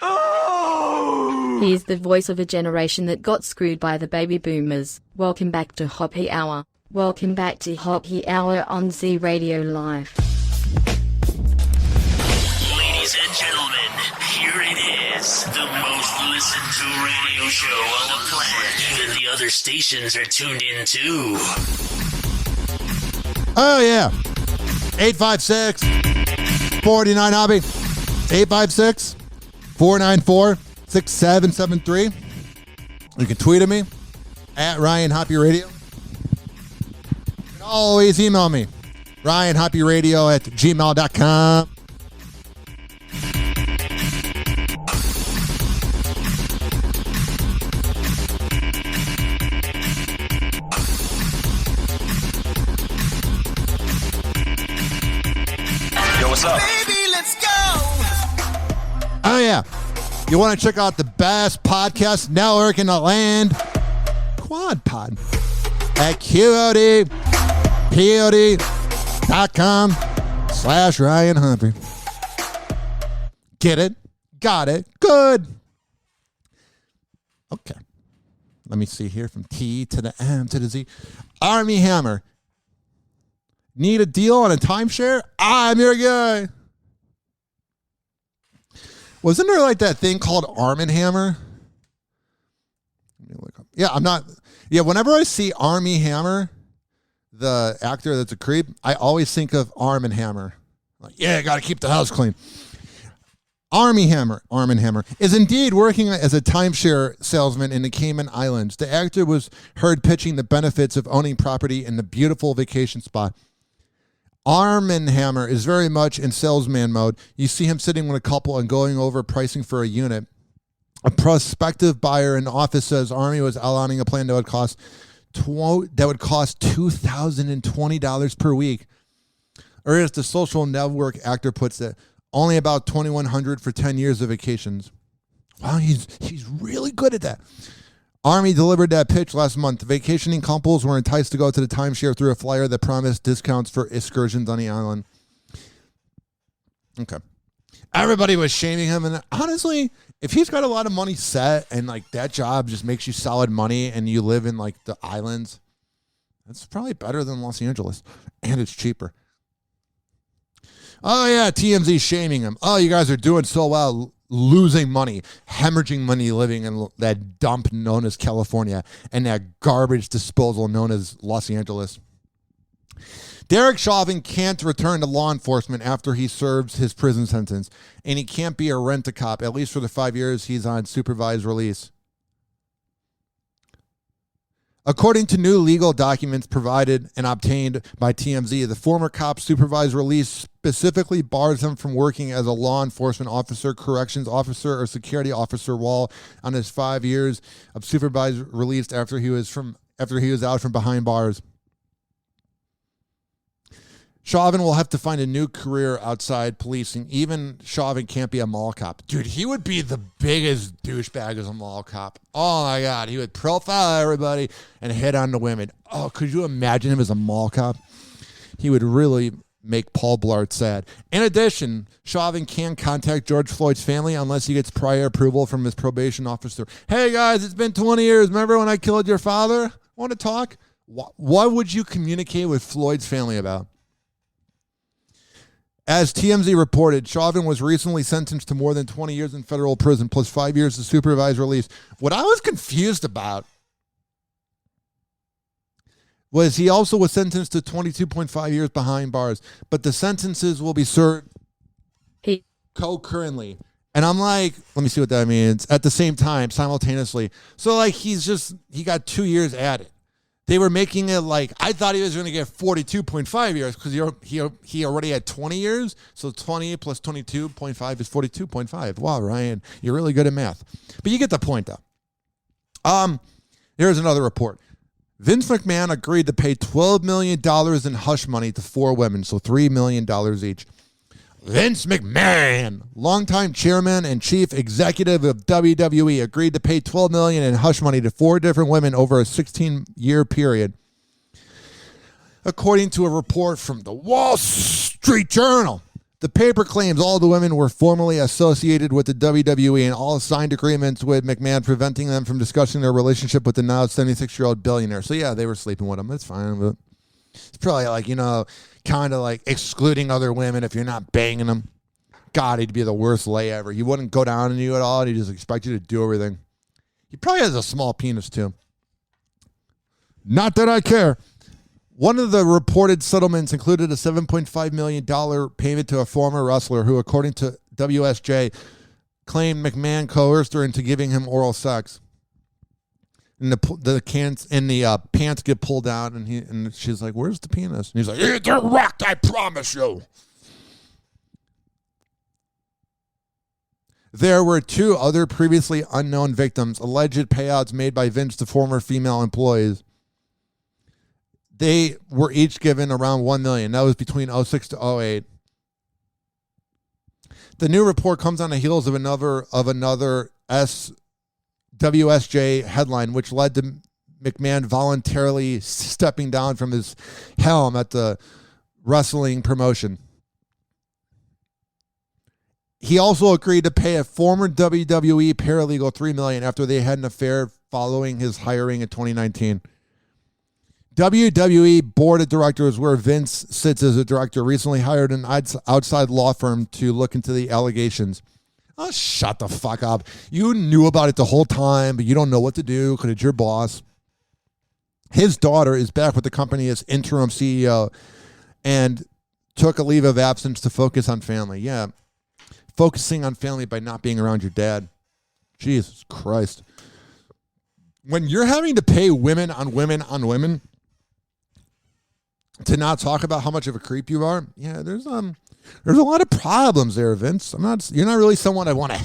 Oh! He's the voice of a generation that got screwed by the baby boomers. Welcome back to Hoppe Hour. Welcome back to Hoppe Hour on Z Radio Live. Ladies and gentlemen, here it is. The most listened to radio show on the planet. Even the other stations are tuned in too. Oh, yeah. 856-49-HOPPE. 856-494-6773. You can tweet at me at Ryan Hoppe Radio. You can always email me, RyanHoppeRadio@gmail.com. Yo, what's up? Baby, let's go! Oh, yeah. You want to check out the best podcast network in the land? Quad Pod. At QODPOD.com/Ryan Hoppe. Get it? Got it? Good. Okay. Let me see here from T to the M to the Z. Army Hammer. Need a deal on a timeshare? I'm your guy. Wasn't there like that thing called Arm & Hammer? Let me look up. Yeah, I'm not. Yeah, whenever I see Armie Hammer, the actor that's a creep, I always think of Arm & Hammer. Like, yeah, got to keep the house clean. Arm & Hammer is indeed working as a timeshare salesman in the Cayman Islands. The actor was heard pitching the benefits of owning property in the beautiful vacation spot. Arm & Hammer is very much in salesman mode. You see him sitting with a couple and going over pricing for a unit. A prospective buyer in the office says Army was outlining a plan that would cost $2,020 per week. Or as the social network actor puts it, only about $2,100 for 10 years of vacations. Wow, he's really good at that. Army delivered that pitch last month. Vacationing couples were enticed to go to the timeshare through a flyer that promised discounts for excursions on the island. Okay. Everybody was shaming him, and honestly, if he's got a lot of money set and like that job just makes you solid money and you live in like the islands, that's probably better than Los Angeles, and it's cheaper. Oh, yeah, TMZ shaming him. Oh, you guys are doing so well, losing money, hemorrhaging money living in that dump known as California and that garbage disposal known as Los Angeles. Derek Chauvin can't return to law enforcement after he serves his prison sentence, and he can't be a rent-a-cop, at least for the 5 years he's on supervised release. According to new legal documents provided and obtained by TMZ, the former cop's supervised release specifically bars him from working as a law enforcement officer, corrections officer, or security officer while on his 5 years of supervised release after he was out from behind bars. Chauvin will have to find a new career outside policing. Even Chauvin can't be a mall cop. Dude, he would be the biggest douchebag as a mall cop. Oh, my God. He would profile everybody and hit on the women. Oh, could you imagine him as a mall cop? He would really make Paul Blart sad. In addition, Chauvin can't contact George Floyd's family unless he gets prior approval from his probation officer. Hey, guys, it's been 20 years. Remember when I killed your father? Want to talk? What would you communicate with Floyd's family about? As TMZ reported, Chauvin was recently sentenced to more than 20 years in federal prison plus 5 years of supervised release. What I was confused about was he also was sentenced to 22.5 years behind bars, but the sentences will be served concurrently. And I'm like, let me see what that means. At the same time, simultaneously. So like he got 2 years added. They were making it like, I thought he was going to get 42.5 years because he already had 20 years. So 20 plus 22.5 is 42.5. Wow, Ryan, you're really good at math. But you get the point, though. Here's another report. Vince McMahon agreed to pay $12 million in hush money to 4 women, so $3 million each. Vince McMahon, longtime chairman and chief executive of WWE, agreed to pay $12 million in hush money to 4 different women over a 16-year period. According to a report from the Wall Street Journal, the paper claims all the women were formerly associated with the WWE and all signed agreements with McMahon preventing them from discussing their relationship with the now 76-year-old billionaire. So, yeah, they were sleeping with him. That's fine, but it's probably like, kind of like excluding other women if you're not banging them. God, he'd be the worst lay ever. He wouldn't go down on you at all, and he'd just expect you to do everything. He probably has a small penis, too. Not that I care. One of the reported settlements included a $7.5 million payment to a former wrestler who, according to WSJ, claimed McMahon coerced her into giving him oral sex. And the pants get pulled down, and she's like, "Where's the penis?" And he's like, "It's erect, I promise you." There were 2 other previously unknown victims, alleged payouts made by Vince to former female employees. They were each given around $1 million. That was between 2006 to 2008. The new report comes on the heels of another WSJ headline, which led to McMahon voluntarily stepping down from his helm at the wrestling promotion. He also agreed to pay a former WWE paralegal $3 million after they had an affair following his hiring in 2019. WWE board of directors, where Vince sits as a director, recently hired an outside law firm to look into the allegations. Oh, shut the fuck up. You knew about it the whole time, but you don't know what to do because it's your boss. His daughter is back with the company as interim CEO and took a leave of absence to focus on family. Yeah, focusing on family by not being around your dad. Jesus Christ. When you're having to pay women on women on women to not talk about how much of a creep you are, yeah, there's a lot of problems there, Vince. You're not really someone I want to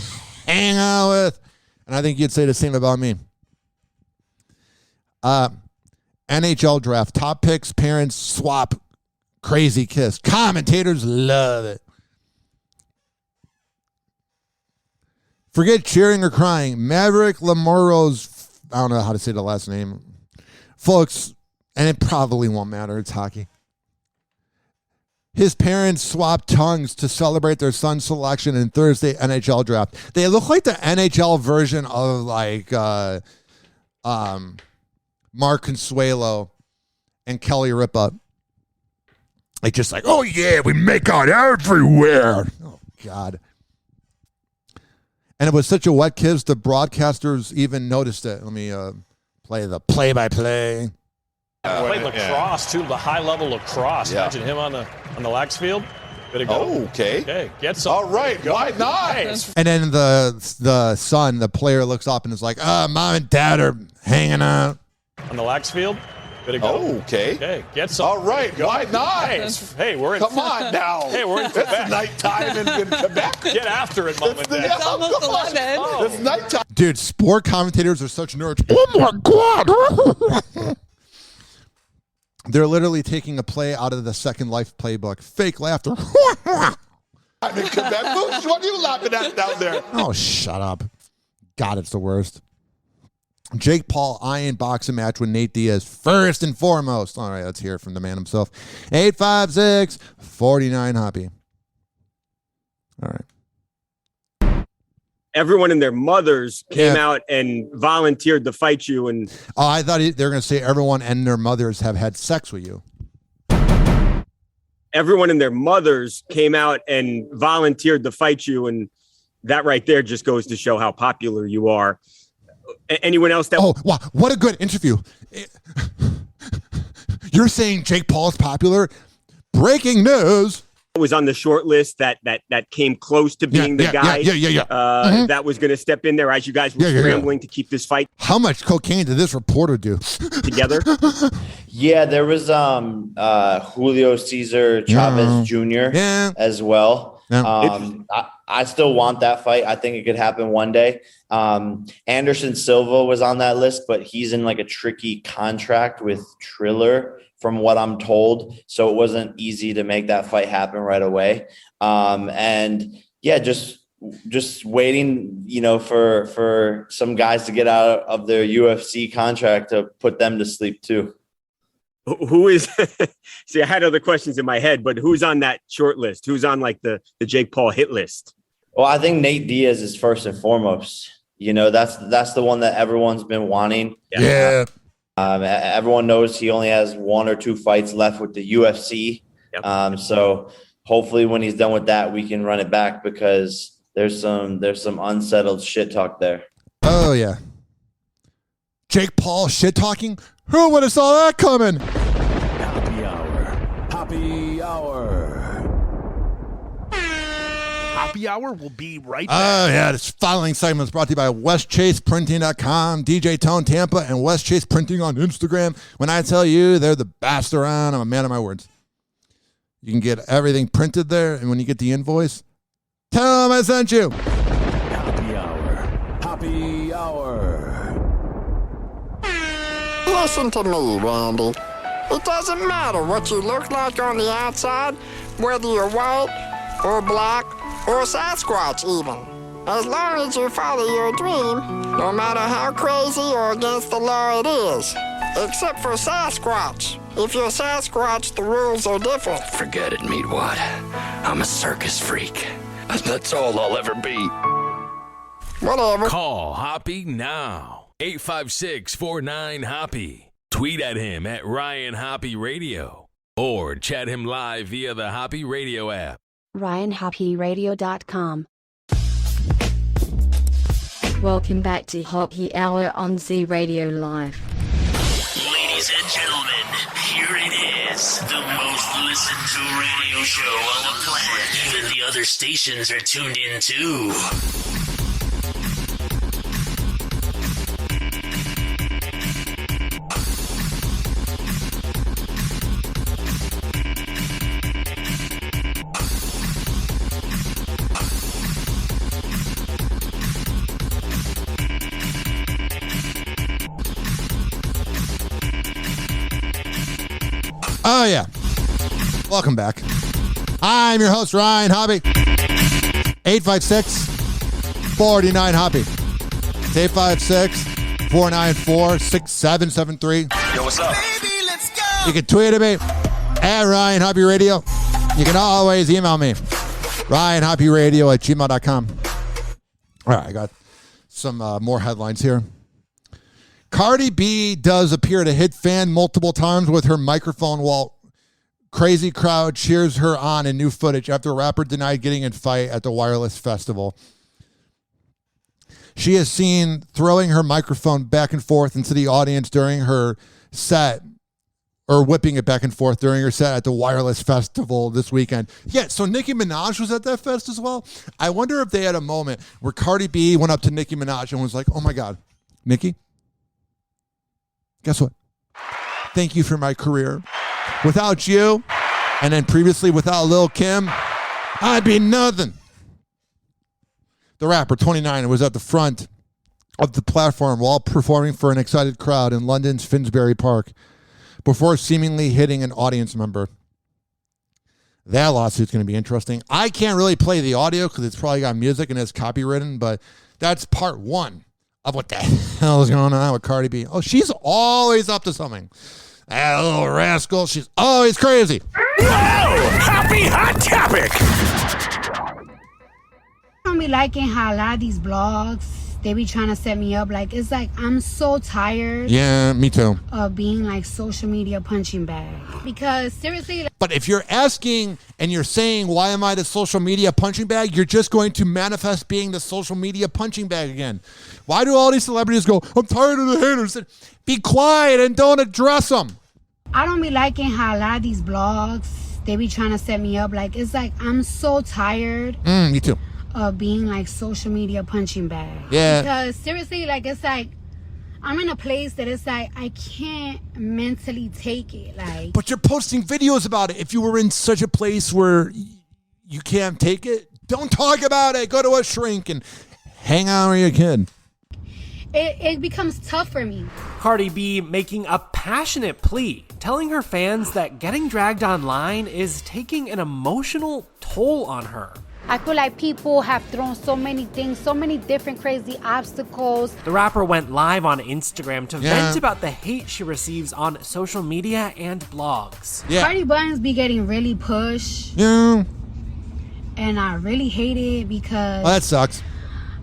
hang out with. And I think you'd say the same about me. NHL draft, top picks, parents swap, crazy kiss. Commentators love it. Forget cheering or crying. Maverick Lamoro's, I don't know how to say the last name. Folks, and it probably won't matter, it's hockey. His parents swapped tongues to celebrate their son's selection in Thursday NHL draft. They look like the NHL version of like Mark Consuelo and Kelly Ripa. Like just like, oh yeah, we make out everywhere. Oh God. And it was such a wet kiss, the broadcasters even noticed it. Let me play the play-by-play. Played lacrosse too, the high level lacrosse. Yeah. Imagine him on the lax field. Good to go. Oh, okay. Okay, get some. All right, why not? And then the son, the player, looks up and is like, mom and dad are hanging out. On the lax field. Good to go. Oh, okay. Okay, get some. All right, why not? Hey, we're in. Come on now. Hey, we're in Quebec. It's nighttime in Quebec. Get after it, mom and dad. It's almost 11. Oh. It's nighttime. Dude, sport commentators are such nerds. Oh my God. They're literally taking a play out of the Second Life playbook. Fake laughter. I'm in Quebec. What are you laughing at down there? Oh, shut up. God, it's the worst. Jake Paul iron boxing match with Nate Diaz first and foremost. All right, let's hear it from the man himself. 856-49 Hoppe. All right. Everyone and their mothers came out and volunteered to fight you. And I thought they were going to say everyone and their mothers have had sex with you. Everyone and their mothers came out and volunteered to fight you. And that right there just goes to show how popular you are. Anyone else that... Oh, wow. What a good interview. You're saying Jake Paul is popular? Breaking news. Was on the short list that came close to being the guy that was going to step in there as you guys were scrambling to keep this fight. How much cocaine did this reporter do? Together? Yeah, there was Julio Cesar Chavez Jr. As well. I still want that fight. I think it could happen one day. Anderson Silva was on that list, but he's in like a tricky contract with Triller, from what I'm told. So it wasn't easy to make that fight happen right away. And yeah, just waiting, for some guys to get out of their UFC contract to put them to sleep too. Who is, see, I had other questions in my head, but who's on that short list? Who's on like the Jake Paul hit list? Well, I think Nate Diaz is first and foremost. That's the one that everyone's been wanting. Yeah. Everyone knows he only has 1 or 2 fights left with the UFC. Yep. So hopefully when he's done with that, we can run it back because there's some unsettled shit talk there. Oh yeah. Jake Paul shit talking? Who would have saw that coming? Hoppe Hour. Hoppe Hour. Hoppe Hour will be right back. Oh, yeah. This following segment is brought to you by WestChasePrinting.com, DJ Tone Tampa, and West Chase Printing on Instagram. When I tell you they're the best around, I'm a man of my words. You can get everything printed there, and when you get the invoice, tell them I sent you. Hoppe Hour. Hoppe Hour. Listen to me, Randy. It doesn't matter what you look like on the outside, whether you're white or black or Sasquatch even. As long as you follow your dream, no matter how crazy or against the law it is. Except for Sasquatch. If you're Sasquatch, the rules are different. Forget it, Meatwad. I'm a circus freak. That's all I'll ever be. Whatever. Call Hoppe now. 856-49 Hoppe. Tweet at him at Ryan Hoppe Radio or chat him live via the Hoppe Radio app. RyanHoppeRadio.com. Welcome back to Hoppe Hour on Z Radio Live. Ladies and gentlemen, here it is, the most listened to radio show on the planet. Even the other stations are tuned in too. Oh, yeah. Welcome back. I'm your host, Ryan Hoppe. 856-49-HOPPE. It's 856-494-6773. Yo, what's up? Baby, let's go. You can tweet at me at Ryan Hoppe Radio. You can always email me, RyanHoppeRadio@gmail.com. All right, I got some more headlines here. Cardi B does appear to hit fan multiple times with her microphone while crazy crowd cheers her on in new footage after rapper denied getting in fight at the Wireless Festival. She is seen throwing her microphone back and forth into the audience during her set, or whipping it back and forth during her set at the Wireless Festival this weekend. Yeah, so Nicki Minaj was at that fest as well. I wonder if they had a moment where Cardi B went up to Nicki Minaj and was like, oh my God, Nicki, guess what? Thank you for my career. Without you, and then previously without Lil' Kim, I'd be nothing. The rapper, 29, was at the front of the platform while performing for an excited crowd in London's Finsbury Park before seemingly hitting an audience member. That lawsuit's going to be interesting. I can't really play the audio because it's probably got music and it's copywritten, but that's part one of what the hell is going on with Cardi B. Oh, she's always up to something. That little rascal, she's always crazy. Whoa! Happy hot topic! I don't be liking how a lot of these blogs, they be trying to set me up. Like, it's like, I'm so tired. Yeah, me too. Of being like social media punching bag. Because seriously. But if you're asking and you're saying, why am I the social media punching bag? You're just going to manifest being the social media punching bag again. Why do all these celebrities go, I'm tired of the haters? Be quiet and don't address them. I don't be liking how a lot of these blogs, they be trying to set me up. Like, it's like, I'm so tired. Me too. Of being like social media punching bag. Yeah. Because seriously, like, it's like, I'm in a place that it's like, I can't mentally take it. Like, but you're posting videos about it. If you were in such a place where you can't take it, don't talk about it. Go to a shrink and hang out with your kid. It becomes tough for me. Cardi B making a passionate plea, telling her fans that getting dragged online is taking an emotional toll on her. I feel like people have thrown so many things, so many different crazy obstacles. The rapper went live on Instagram to vent about the hate she receives on social media and blogs. Cardi buttons be getting really pushed. Yeah. And I really hate it because... Oh, that sucks.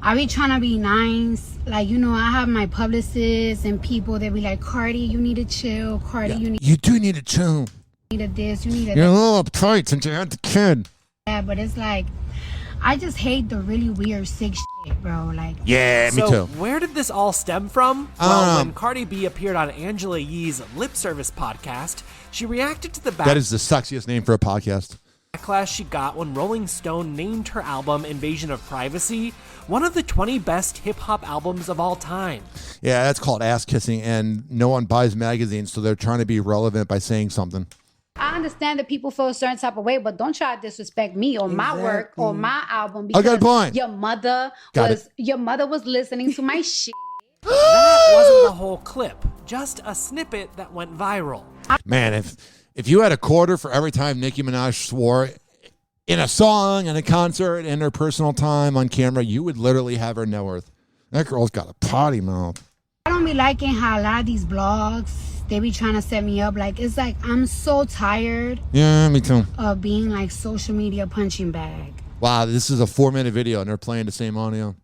I be trying to be nice. Like, you know, I have my publicists and people that be like, Cardi, you need to chill. Cardi, you do need to chill. You need this, you need You're a little uptight since you had the kid. Yeah, but it's like... I just hate the really weird sick shit, bro. Like, yeah, me too. Where did this all stem from? Well, when Cardi B appeared on Angela Yee's Lip Service podcast, she reacted to the That is the sexiest name for a podcast. Backlash she got when Rolling Stone named her album Invasion of Privacy one of the 20 best hip-hop albums of all time. Yeah, that's called ass kissing, and no one buys magazines, so they're trying to be relevant by saying something. I understand that people feel a certain type of way, but don't try to disrespect me or my work or my album because I got a point. Your mother was listening to my shit. That wasn't the whole clip, just a snippet that went viral. Man, if you had a quarter for every time Nicki Minaj swore in a song, in a concert, in her personal time on camera, you would literally have her net worth. That girl's got a potty mouth. I don't be liking how a lot of these blogs, they be trying to set me up. Like, it's like, I'm so tired. Yeah, me too. Of being like social media punching bag. Wow, this is a 4-minute video and they're playing the same audio.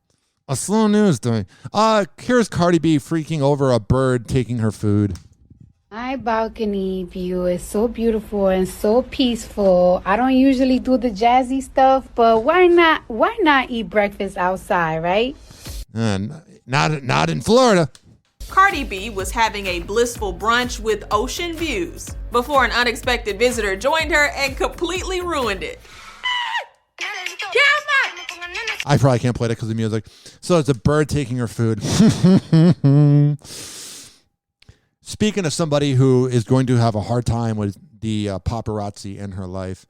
A slow news thing. Here's Cardi B freaking over a bird taking her food. My balcony view is so beautiful and so peaceful. I don't usually do the jazzy stuff, but why not eat breakfast outside, right? Not in Florida. Cardi B was having a blissful brunch with ocean views before an unexpected visitor joined her and completely ruined it. I probably can't play that because of music. So it's a bird taking her food. Speaking of somebody who is going to have a hard time with the paparazzi in her life,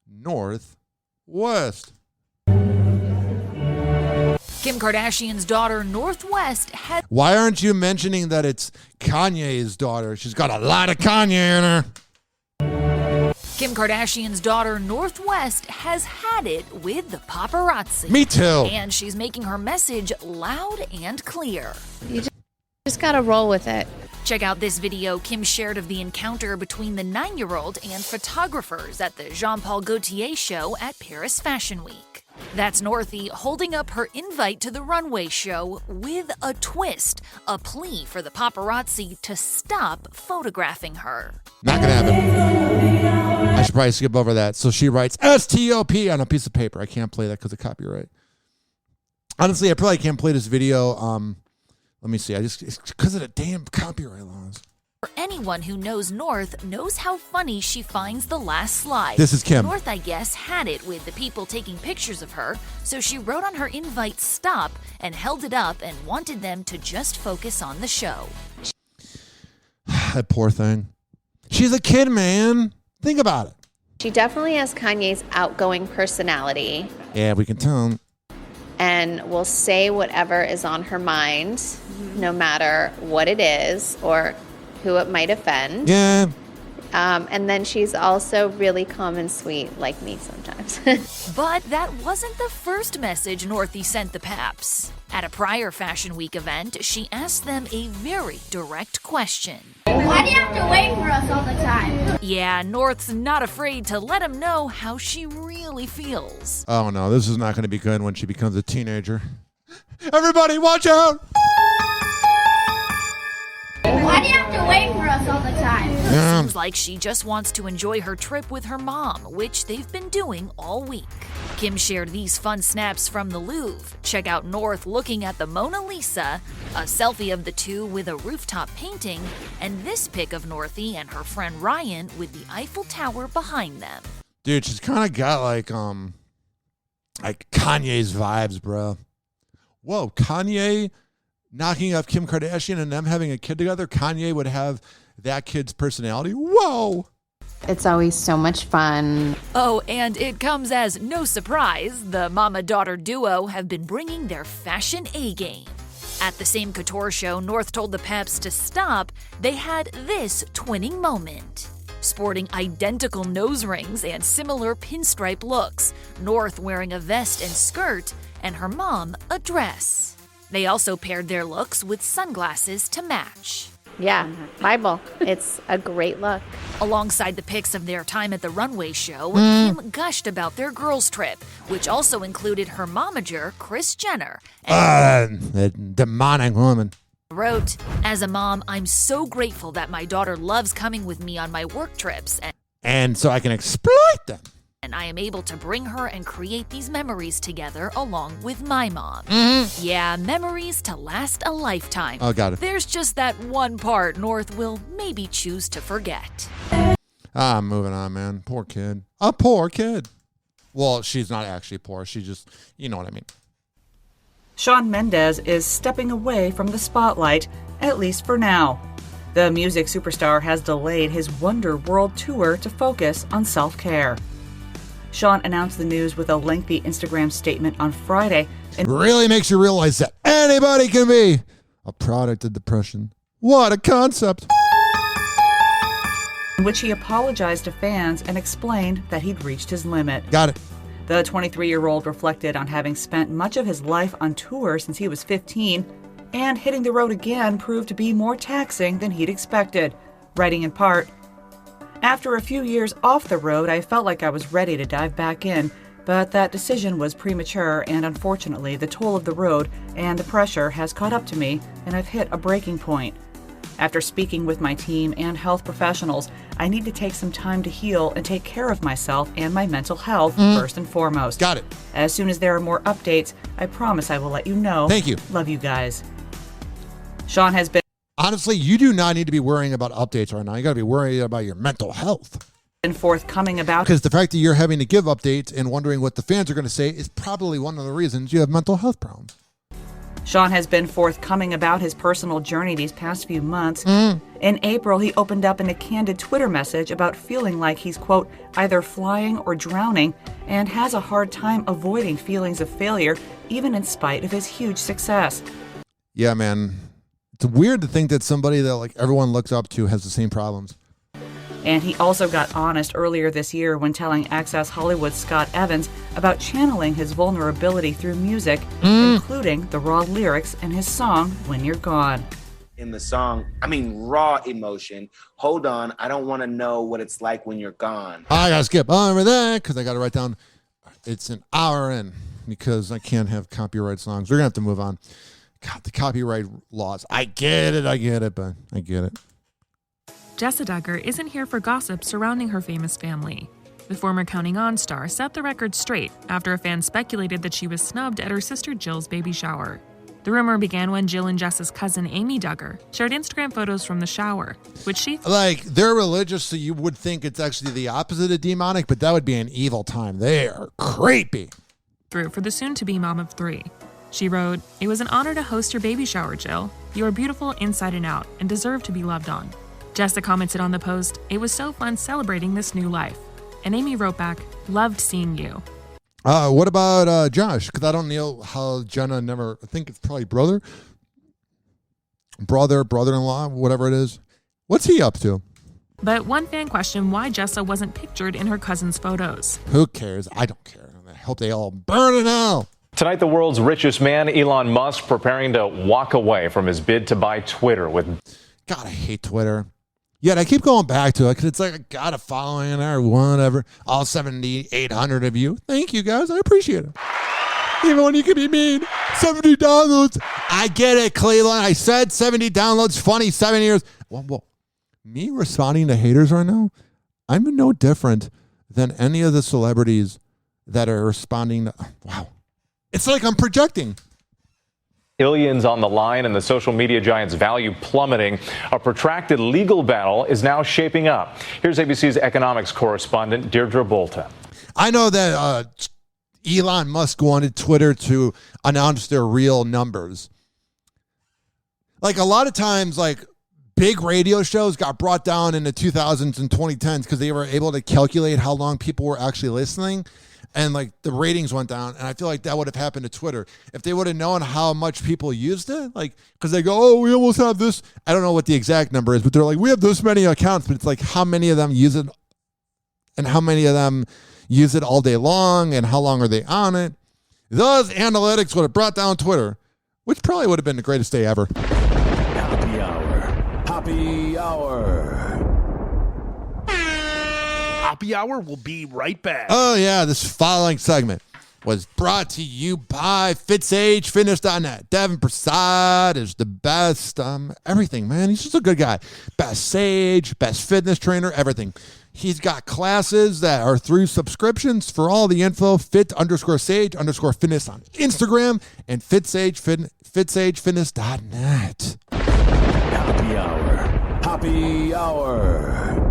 North West. Kim Kardashian's daughter, North West, had... Why aren't you mentioning that it's Kanye's daughter? She's got a lot of Kanye in her. Kim Kardashian's daughter, North West, has had it with the paparazzi. Me too. And she's making her message loud and clear. You just gotta roll with it. Check out this video Kim shared of the encounter between the 9-year-old and photographers at the Jean-Paul Gaultier show at Paris Fashion Week. That's Northie holding up her invite to the runway show with a twist, a plea for the paparazzi to stop photographing her. Not gonna happen. I should probably skip over that. So she writes STOP on a piece of paper. I can't play that because of copyright. Honestly, I probably can't play this video. Let me see. It's because of the damn copyright laws. For anyone who knows North knows how funny she finds the last slide. This is Kim. North, I guess, had it with the people taking pictures of her, so she wrote on her invite stop and held it up and wanted them to just focus on the show. That poor thing. She's a kid, man. Think about it. She definitely has Kanye's outgoing personality. Yeah, we can tell. And will say whatever is on her mind, no matter what it is or who it might offend. Yeah. And then she's also really calm and sweet, like me sometimes. But that wasn't the first message Northie sent the Paps. At a prior Fashion Week event, she asked them a very direct question. Why do you have to wait for us all the time? Yeah, North's not afraid to let him know how she really feels. Oh no, this is not going to be good when she becomes a teenager. Everybody, watch out! Why do you have to wait for us all the time? Seems like she just wants to enjoy her trip with her mom, which they've been doing all week. Kim shared these fun snaps from the Louvre. Check out North looking at the Mona Lisa, a selfie of the two with a rooftop painting, and this pic of Northie and her friend Ryan with the Eiffel Tower behind them. Dude, she's kind of got like Kanye's vibes, bro. Whoa, Kanye knocking up Kim Kardashian and them having a kid together? Kanye would have that kid's personality? Whoa! It's always so much fun. Oh, and it comes as no surprise, the mama-daughter duo have been bringing their fashion A-game. At the same couture show North told the Peps to stop, they had this twinning moment. Sporting identical nose rings and similar pinstripe looks, North wearing a vest and skirt, and her mom a dress. They also paired their looks with sunglasses to match. Yeah, Bible. It's a great look. Alongside the pics of their time at the runway show, Kim gushed about their girls' trip, which also included her momager, Kris Jenner. The demonic woman. Wrote, "As a mom, I'm so grateful that my daughter loves coming with me on my work trips. And so I can exploit them. And I am able to bring her and create these memories together along with my mom." Yeah, memories to last a lifetime. Oh, got it. There's just that one part North will maybe choose to forget. Moving on, man. Poor kid. A poor kid. Well, she's not actually poor. She just, you know what I mean. Shawn Mendes is stepping away from the spotlight, at least for now. The music superstar has delayed his Wonder World tour to focus on self-care. Shawn announced the news with a lengthy Instagram statement on Friday. It really makes you realize that anybody can be a product of depression. What a concept. In which he apologized to fans and explained that he'd reached his limit. Got it. The 23-year-old reflected on having spent much of his life on tour since he was 15, and hitting the road again proved to be more taxing than he'd expected, writing in part, "After a few years off the road, I felt like I was ready to dive back in, but that decision was premature, and unfortunately, the toll of the road and the pressure has caught up to me, and I've hit a breaking point. After speaking with my team and health professionals, I need to take some time to heal and take care of myself and my mental health first and foremost. Got it. As soon as there are more updates, I promise I will let you know. Thank you. Love you guys. Sean has been... Honestly, you do not need to be worrying about updates right now. You got to be worried about your mental health. ...and forthcoming about... Because the fact that you're having to give updates and wondering what the fans are going to say is probably one of the reasons you have mental health problems. Sean has been forthcoming about his personal journey these past few months. In April, he opened up in a candid Twitter message about feeling like he's, quote, either flying or drowning, and has a hard time avoiding feelings of failure, even in spite of his huge success. Yeah, man. It's weird to think that somebody that like everyone looks up to has the same problems. And he also got honest earlier this year when telling Access Hollywood's Scott Evans about channeling his vulnerability through music, including the raw lyrics in his song, When You're Gone. In the song, raw emotion. Hold on, I don't want to know what it's like when you're gone. I got to skip over that because I got to write down it's an hour in because I can't have copyright songs. We're going to have to move on. God, the copyright laws. I get it, but I get it. Jessa Duggar isn't here for gossip surrounding her famous family. The former Counting On star set the record straight after a fan speculated that she was snubbed at her sister Jill's baby shower. The rumor began when Jill and Jessa's cousin Amy Duggar shared Instagram photos from the shower, which she... they're religious, so you would think it's actually the opposite of demonic, but that would be an evil time. They are creepy. ...through for the soon-to-be mom of 3. She wrote, "It was an honor to host your baby shower, Jill. You are beautiful inside and out and deserve to be loved on." Jessa commented on the post, "It was so fun celebrating this new life." And Amy wrote back, "Loved seeing you." What about Josh? Because I don't know how Jenna never, I think it's probably brother-in-law, whatever it is. What's he up to? But one fan questioned why Jessa wasn't pictured in her cousin's photos. Who cares? I don't care. I hope they all burn in hell. Tonight, the world's richest man, Elon Musk, preparing to walk away from his bid to buy Twitter with... God, I hate Twitter. Yet I keep going back to it because it's like I got a following in there or whatever. All 7,800 of you. Thank you, guys. I appreciate it. Even when you can be mean. 70 downloads. I get it, Cleveland. I said 70 downloads. Funny, 7 years. Well, me responding to haters right now, I'm no different than any of the celebrities that are responding to... Wow. It's like I'm projecting. Billions on the line and the social media giant's value plummeting. A protracted legal battle is now shaping up. Here's ABC's economics correspondent, Deirdre Bolton. I know that Elon Musk wanted Twitter to announce their real numbers. Like a lot of times, like big radio shows got brought down in the 2000s and 2010s because they were able to calculate how long people were actually listening. And like the ratings went down, and I feel like that would have happened to Twitter if they would have known how much people used it. Like, because they go, "Oh, we almost have this." I don't know what the exact number is, but they're like, "We have this many accounts," but it's like how many of them use it, and how many of them use it all day long, and how long are they on it? Those analytics would have brought down Twitter, which probably would have been the greatest day ever. Happy Hour. Happy Hour. Hoppe Hour will be right back. Oh, yeah. This following segment was brought to you by FitzAgeFitness.net. Devin Prasad is the best. Everything, man. He's just a good guy. Best sage, best fitness trainer, everything. He's got classes that are through subscriptions. For all the info, fit_sage_fitness on Instagram and FitzAgeFitness.net. Happy Hour. Happy Hour.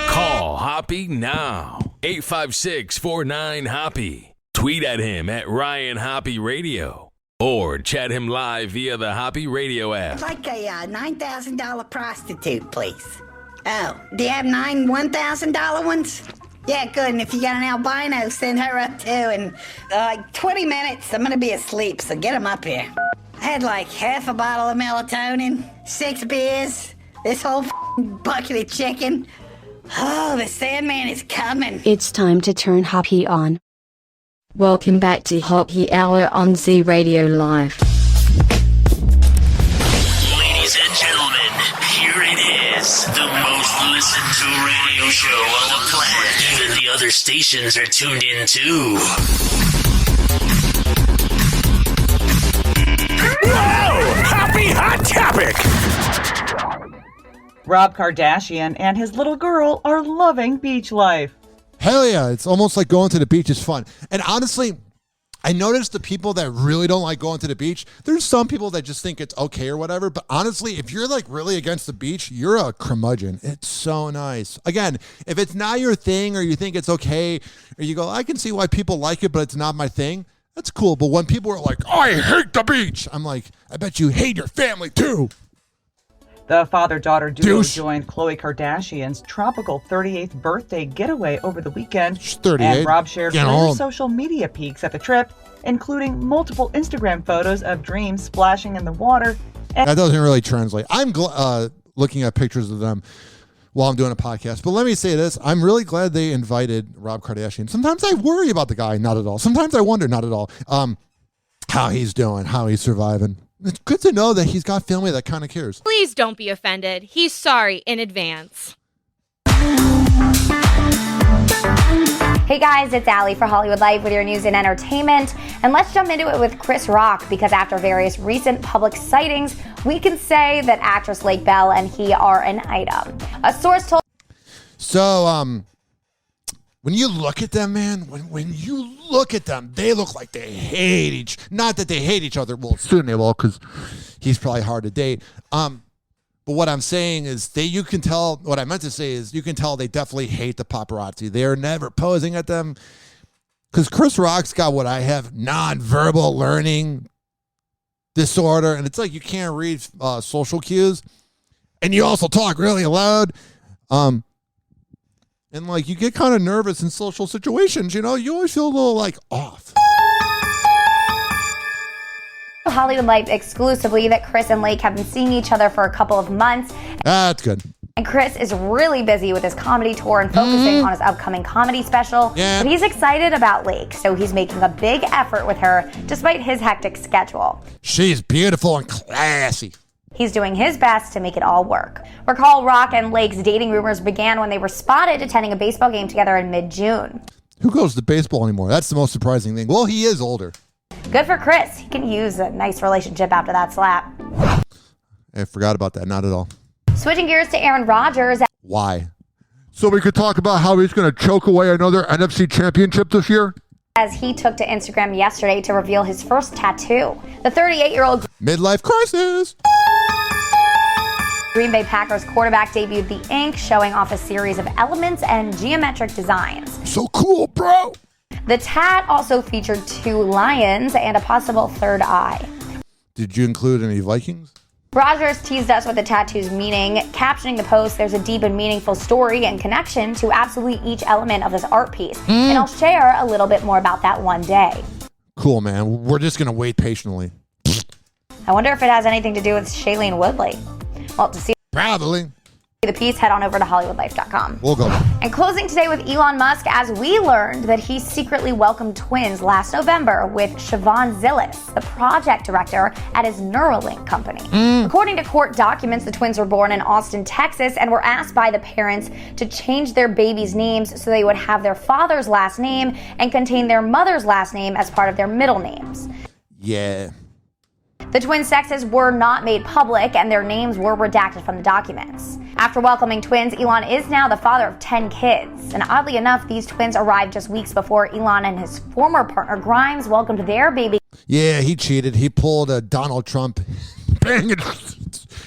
Call Hoppe now. 856-49-HOPPE. Tweet at him at Ryan Hoppe Radio. Or chat him live via the Hoppe Radio app. I'd like a $9,000 prostitute, please. Oh, do you have 9 $1,000 ones? Yeah, good. And if you got an albino, send her up too. And like 20 minutes, I'm going to be asleep, so get them up here. I had like half a bottle of melatonin, 6 beers, this whole bucket of chicken. Oh, the Sandman is coming. It's time to turn Hoppe on. Welcome back to Hoppe Hour on Z Radio Live. Ladies and gentlemen, here it is. The most listened to radio show on the planet. Even the other stations are tuned in too. Whoa! Happy Hot Topic. Rob Kardashian and his little girl are loving beach life. Hell yeah. It's almost like going to the beach is fun. And honestly, I noticed the people that really don't like going to the beach, there's some people that just think it's okay or whatever. But honestly, if you're like really against the beach, you're a curmudgeon. It's so nice. Again, if it's not your thing or you think it's okay, or you go, I can see why people like it, but it's not my thing. That's cool. But when people are like, I hate the beach, I'm like, I bet you hate your family too. The father-daughter duo joined Khloe Kardashian's tropical 38th birthday getaway over the weekend. She's 38. And Rob shared Get rare home. social media peeks at the trip, including multiple Instagram photos of Dream splashing in the water. That doesn't really translate. I'm looking at pictures of them while I'm doing a podcast. But let me say this. I'm really glad they invited Rob Kardashian. Sometimes I worry about the guy. Not at all. Sometimes I wonder. Not at all. How he's doing. How he's surviving. It's good to know that he's got family that kind of cares. Please don't be offended. He's sorry in advance. Hey guys, it's Allie for Hollywood Life with your news and entertainment. And let's jump into it with Chris Rock, because after various recent public sightings, we can say that actress Lake Bell and he are an item. A source told... So, when you look at them, man, when you look at them, they look like they hate each... Not that they hate each other. Well, soon they will, because he's probably hard to date. But what I'm saying is you can tell, what I meant to say is you can tell they definitely hate the paparazzi. They're never posing at them. Because Chris Rock's got what I have, nonverbal learning disorder. And it's like you can't read social cues. And you also talk really loud. And like you get kind of nervous in social situations, you know? You always feel a little like off. Hollywood Life exclusively that Chris and Lake have been seeing each other for a couple of months. That's good. And Chris is really busy with his comedy tour and focusing on his upcoming comedy special. Yeah. But he's excited about Lake, so he's making a big effort with her despite his hectic schedule. She's beautiful and classy. He's doing his best to make it all work. Recall Rock and Lake's dating rumors began when they were spotted attending a baseball game together in mid-June. Who goes to baseball anymore? That's the most surprising thing. Well, he is older. Good for Chris. He can use a nice relationship after that slap. I forgot about that. Not at all. Switching gears to Aaron Rodgers. Why? So we could talk about how he's going to choke away another NFC championship this year? As he took to Instagram yesterday to reveal his first tattoo. The 38-year-old midlife crisis. Green Bay Packers quarterback debuted the ink, showing off a series of elements and geometric designs. So cool, bro. The tat also featured 2 lions and a possible third eye. Did you include any Vikings? Rodgers teased us with the tattoo's meaning, captioning the post, "There's a deep and meaningful story and connection to absolutely each element of this art piece. And I'll share a little bit more about that one day." Cool, man. We're just going to wait patiently. I wonder if it has anything to do with Shailene Woodley. Well, to see probably the piece, head on over to HollywoodLife.com. We'll go. And closing today with Elon Musk, as we learned that he secretly welcomed twins last November with Siobhan Zillis, the project director at his Neuralink company. According to court documents, the twins were born in Austin, Texas, and were asked by the parents to change their babies' names so they would have their father's last name and contain their mother's last name as part of their middle names. Yeah. The twin sexes were not made public, and their names were redacted from the documents. After welcoming twins, Elon is now the father of 10 kids. And oddly enough, these twins arrived just weeks before Elon and his former partner Grimes welcomed their baby. Yeah, he cheated. He pulled a Donald Trump banging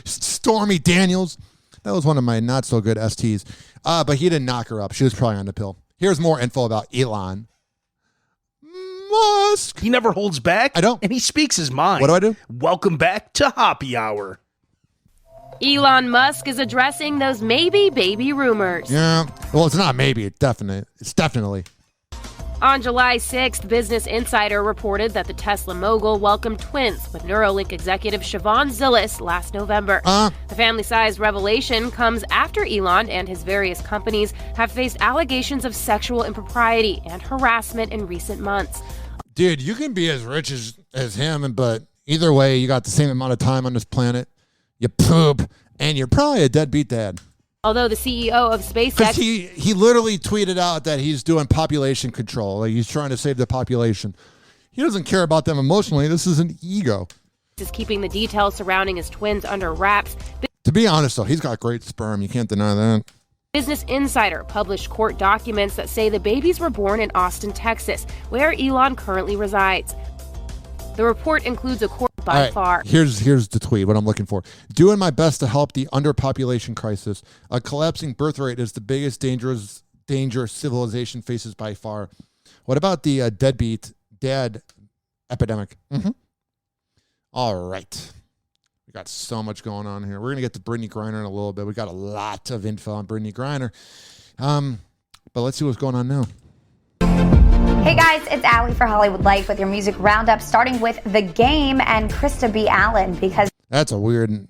Stormy Daniels. That was one of my not so good STs. But he didn't knock her up. She was probably on the pill. Here's more info about Elon Musk. He never holds back. I don't. And he speaks his mind. What do I do? Welcome back to Hoppe Hour. Elon Musk is addressing those maybe baby rumors. Yeah. Well, it's not maybe. It's definitely. On July 6th, Business Insider reported that the Tesla mogul welcomed twins with Neuralink executive Siobhan Zillis last November. The family-sized revelation comes after Elon and his various companies have faced allegations of sexual impropriety and harassment in recent months. Dude, you can be as rich as him, but either way, you got the same amount of time on this planet. You poop, and you're probably a deadbeat dad. Although the CEO of SpaceX... Because he literally tweeted out that he's doing population control. Like he's trying to save the population. He doesn't care about them emotionally. This is an ego. is keeping the details surrounding his twins under wraps. To be honest, though, he's got great sperm. You can't deny that. Business Insider published court documents that say the babies were born in Austin, Texas, where Elon currently resides. The report includes a court by far. Here's the tweet, what I'm looking for. Doing my best to help the underpopulation crisis. A collapsing birth rate is the biggest danger civilization faces by far. What about the dad epidemic? Mm-hmm. All right. We got so much going on here. We're going to get to Brittany Griner in a little bit. We got a lot of info on Brittany Griner. But let's see what's going on now. Hey guys, it's Allie for Hollywood Life with your music roundup, starting with The Game and Krista B. Allen, because that's a weird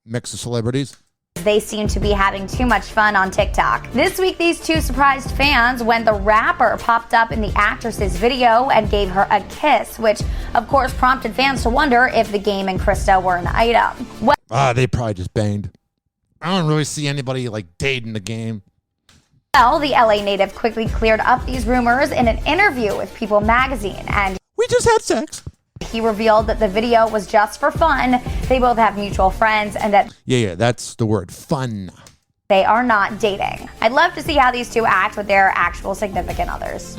mix of celebrities. They seem to be having too much fun on TikTok. This week, these two surprised fans when the rapper popped up in the actress's video and gave her a kiss, which of course prompted fans to wonder if The Game and Krista were an item. They probably just banged. I don't really see anybody like dating The Game. Well, the LA native quickly cleared up these rumors in an interview with People magazine, and we just had sex. He revealed that the video was just for fun. They both have mutual friends and that that's the word, fun. They are not dating. I'd love to see how these two act with their actual significant others.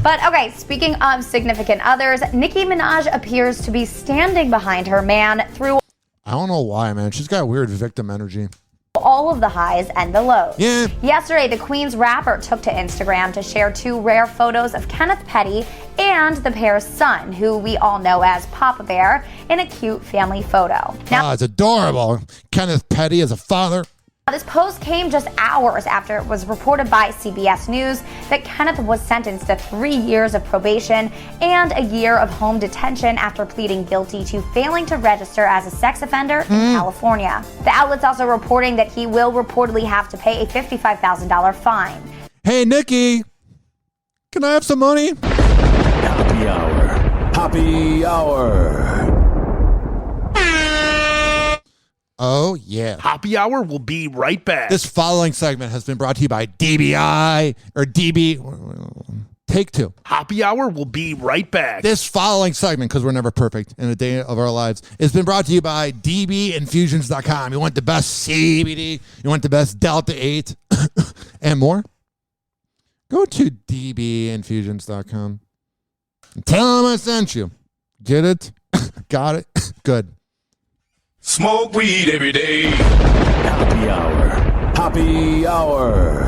But okay, speaking of significant others, Nicki Minaj appears to be standing behind her man through I don't know why, man. She's got weird victim energy. All of the highs and the lows. Yeah. Yesterday, the Queen's rapper took to Instagram to share two rare photos of Kenneth Petty and the pair's son, who we all know as Papa Bear, in a cute family photo. Now, it's adorable. Kenneth Petty as a father. This post came just hours after it was reported by CBS News that Kenneth was sentenced to 3 years of probation and a year of home detention after pleading guilty to failing to register as a sex offender in California. The outlet's also reporting that he will reportedly have to pay a $55,000 fine. Hey, Nikki, can I have some money? Happy Hour. Happy Hour. Oh, yeah. Hoppe Hour will be right back. This following segment has been brought to you by DBI or DB. Take two. Hoppe Hour will be right back. This following segment, because we're never perfect in a day of our lives, has been brought to you by dbinfusions.com. You want the best CBD? You want the best Delta 8 and more? Go to dbinfusions.com. Tell them I sent you. Get it? Got it? Good. Smoke weed every day. Happy Hour. Happy Hour.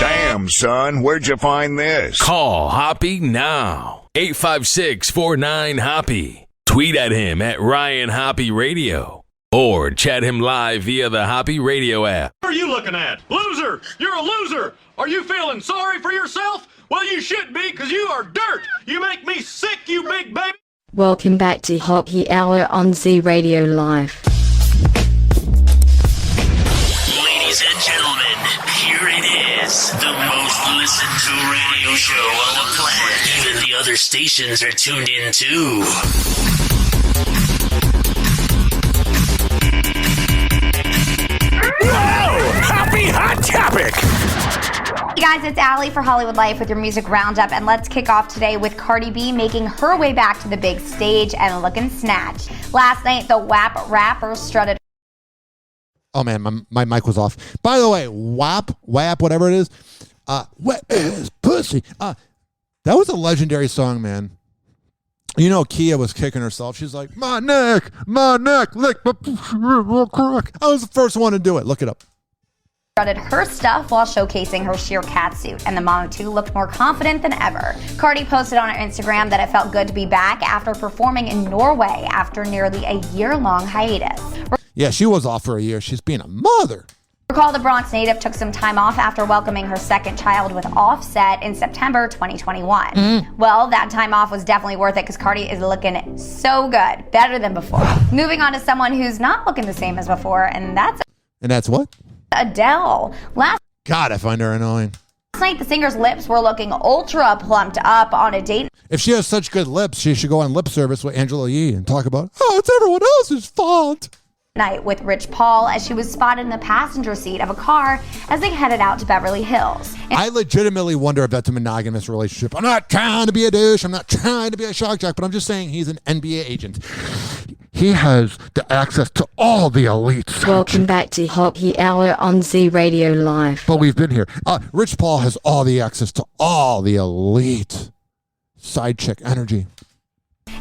Damn, son, where'd you find this? Call Hoppe now. 856-49-HOPPE. Tweet at him at Ryan Hoppe Radio. Or chat him live via the Hoppe Radio app. What are you looking at? Loser! You're a loser! Are you feeling sorry for yourself? Well, you should be, because you are dirt! You make me sick, you big baby! Welcome back to Hoppe Hour on Z Radio Live. Ladies and gentlemen, here it is. The most listened to radio show on the planet. Even the other stations are tuned in too. Whoa! Happy Hot Topic! Hey guys, it's Allie for Hollywood Life with your music roundup, and let's kick off today with Cardi B making her way back to the big stage and looking snatched. Last night, the WAP rapper strutted. Oh man, my mic was off. By the way, WAP, whatever it is, wet ass pussy. That was a legendary song, man. You know, Kia was kicking herself. She's like, my neck, lick my real crack. I was the first one to do it. Look it up. Strutted her stuff while showcasing her sheer catsuit, and the Mama 2 looked more confident than ever. Cardi posted on her Instagram that it felt good to be back after performing in Norway after nearly a year-long hiatus. Yeah, she was off for a year. She's being a mother. Recall the Bronx native took some time off after welcoming her second child with Offset in September 2021. Well, that time off was definitely worth it because Cardi is looking so good, better than before. Moving on to someone who's not looking the same as before, and that's what? Adele. God, I find her annoying. Last night, the singer's lips were looking ultra plumped up on a date. If she has such good lips, she should go on lip service with Angela Yee and talk about, oh, it's everyone else's fault. night with Rich Paul as she was spotted in the passenger seat of a car as they headed out to Beverly Hills. I legitimately wonder if that's a monogamous relationship. I'm not trying to be a douche. I'm not trying to be a shock jock, but I'm just saying he's an NBA agent. He has the access to all the elites. Welcome back to Hoppe Hour on Z Radio Live. But we've been here. Rich Paul has all the access to all the elite side chick energy.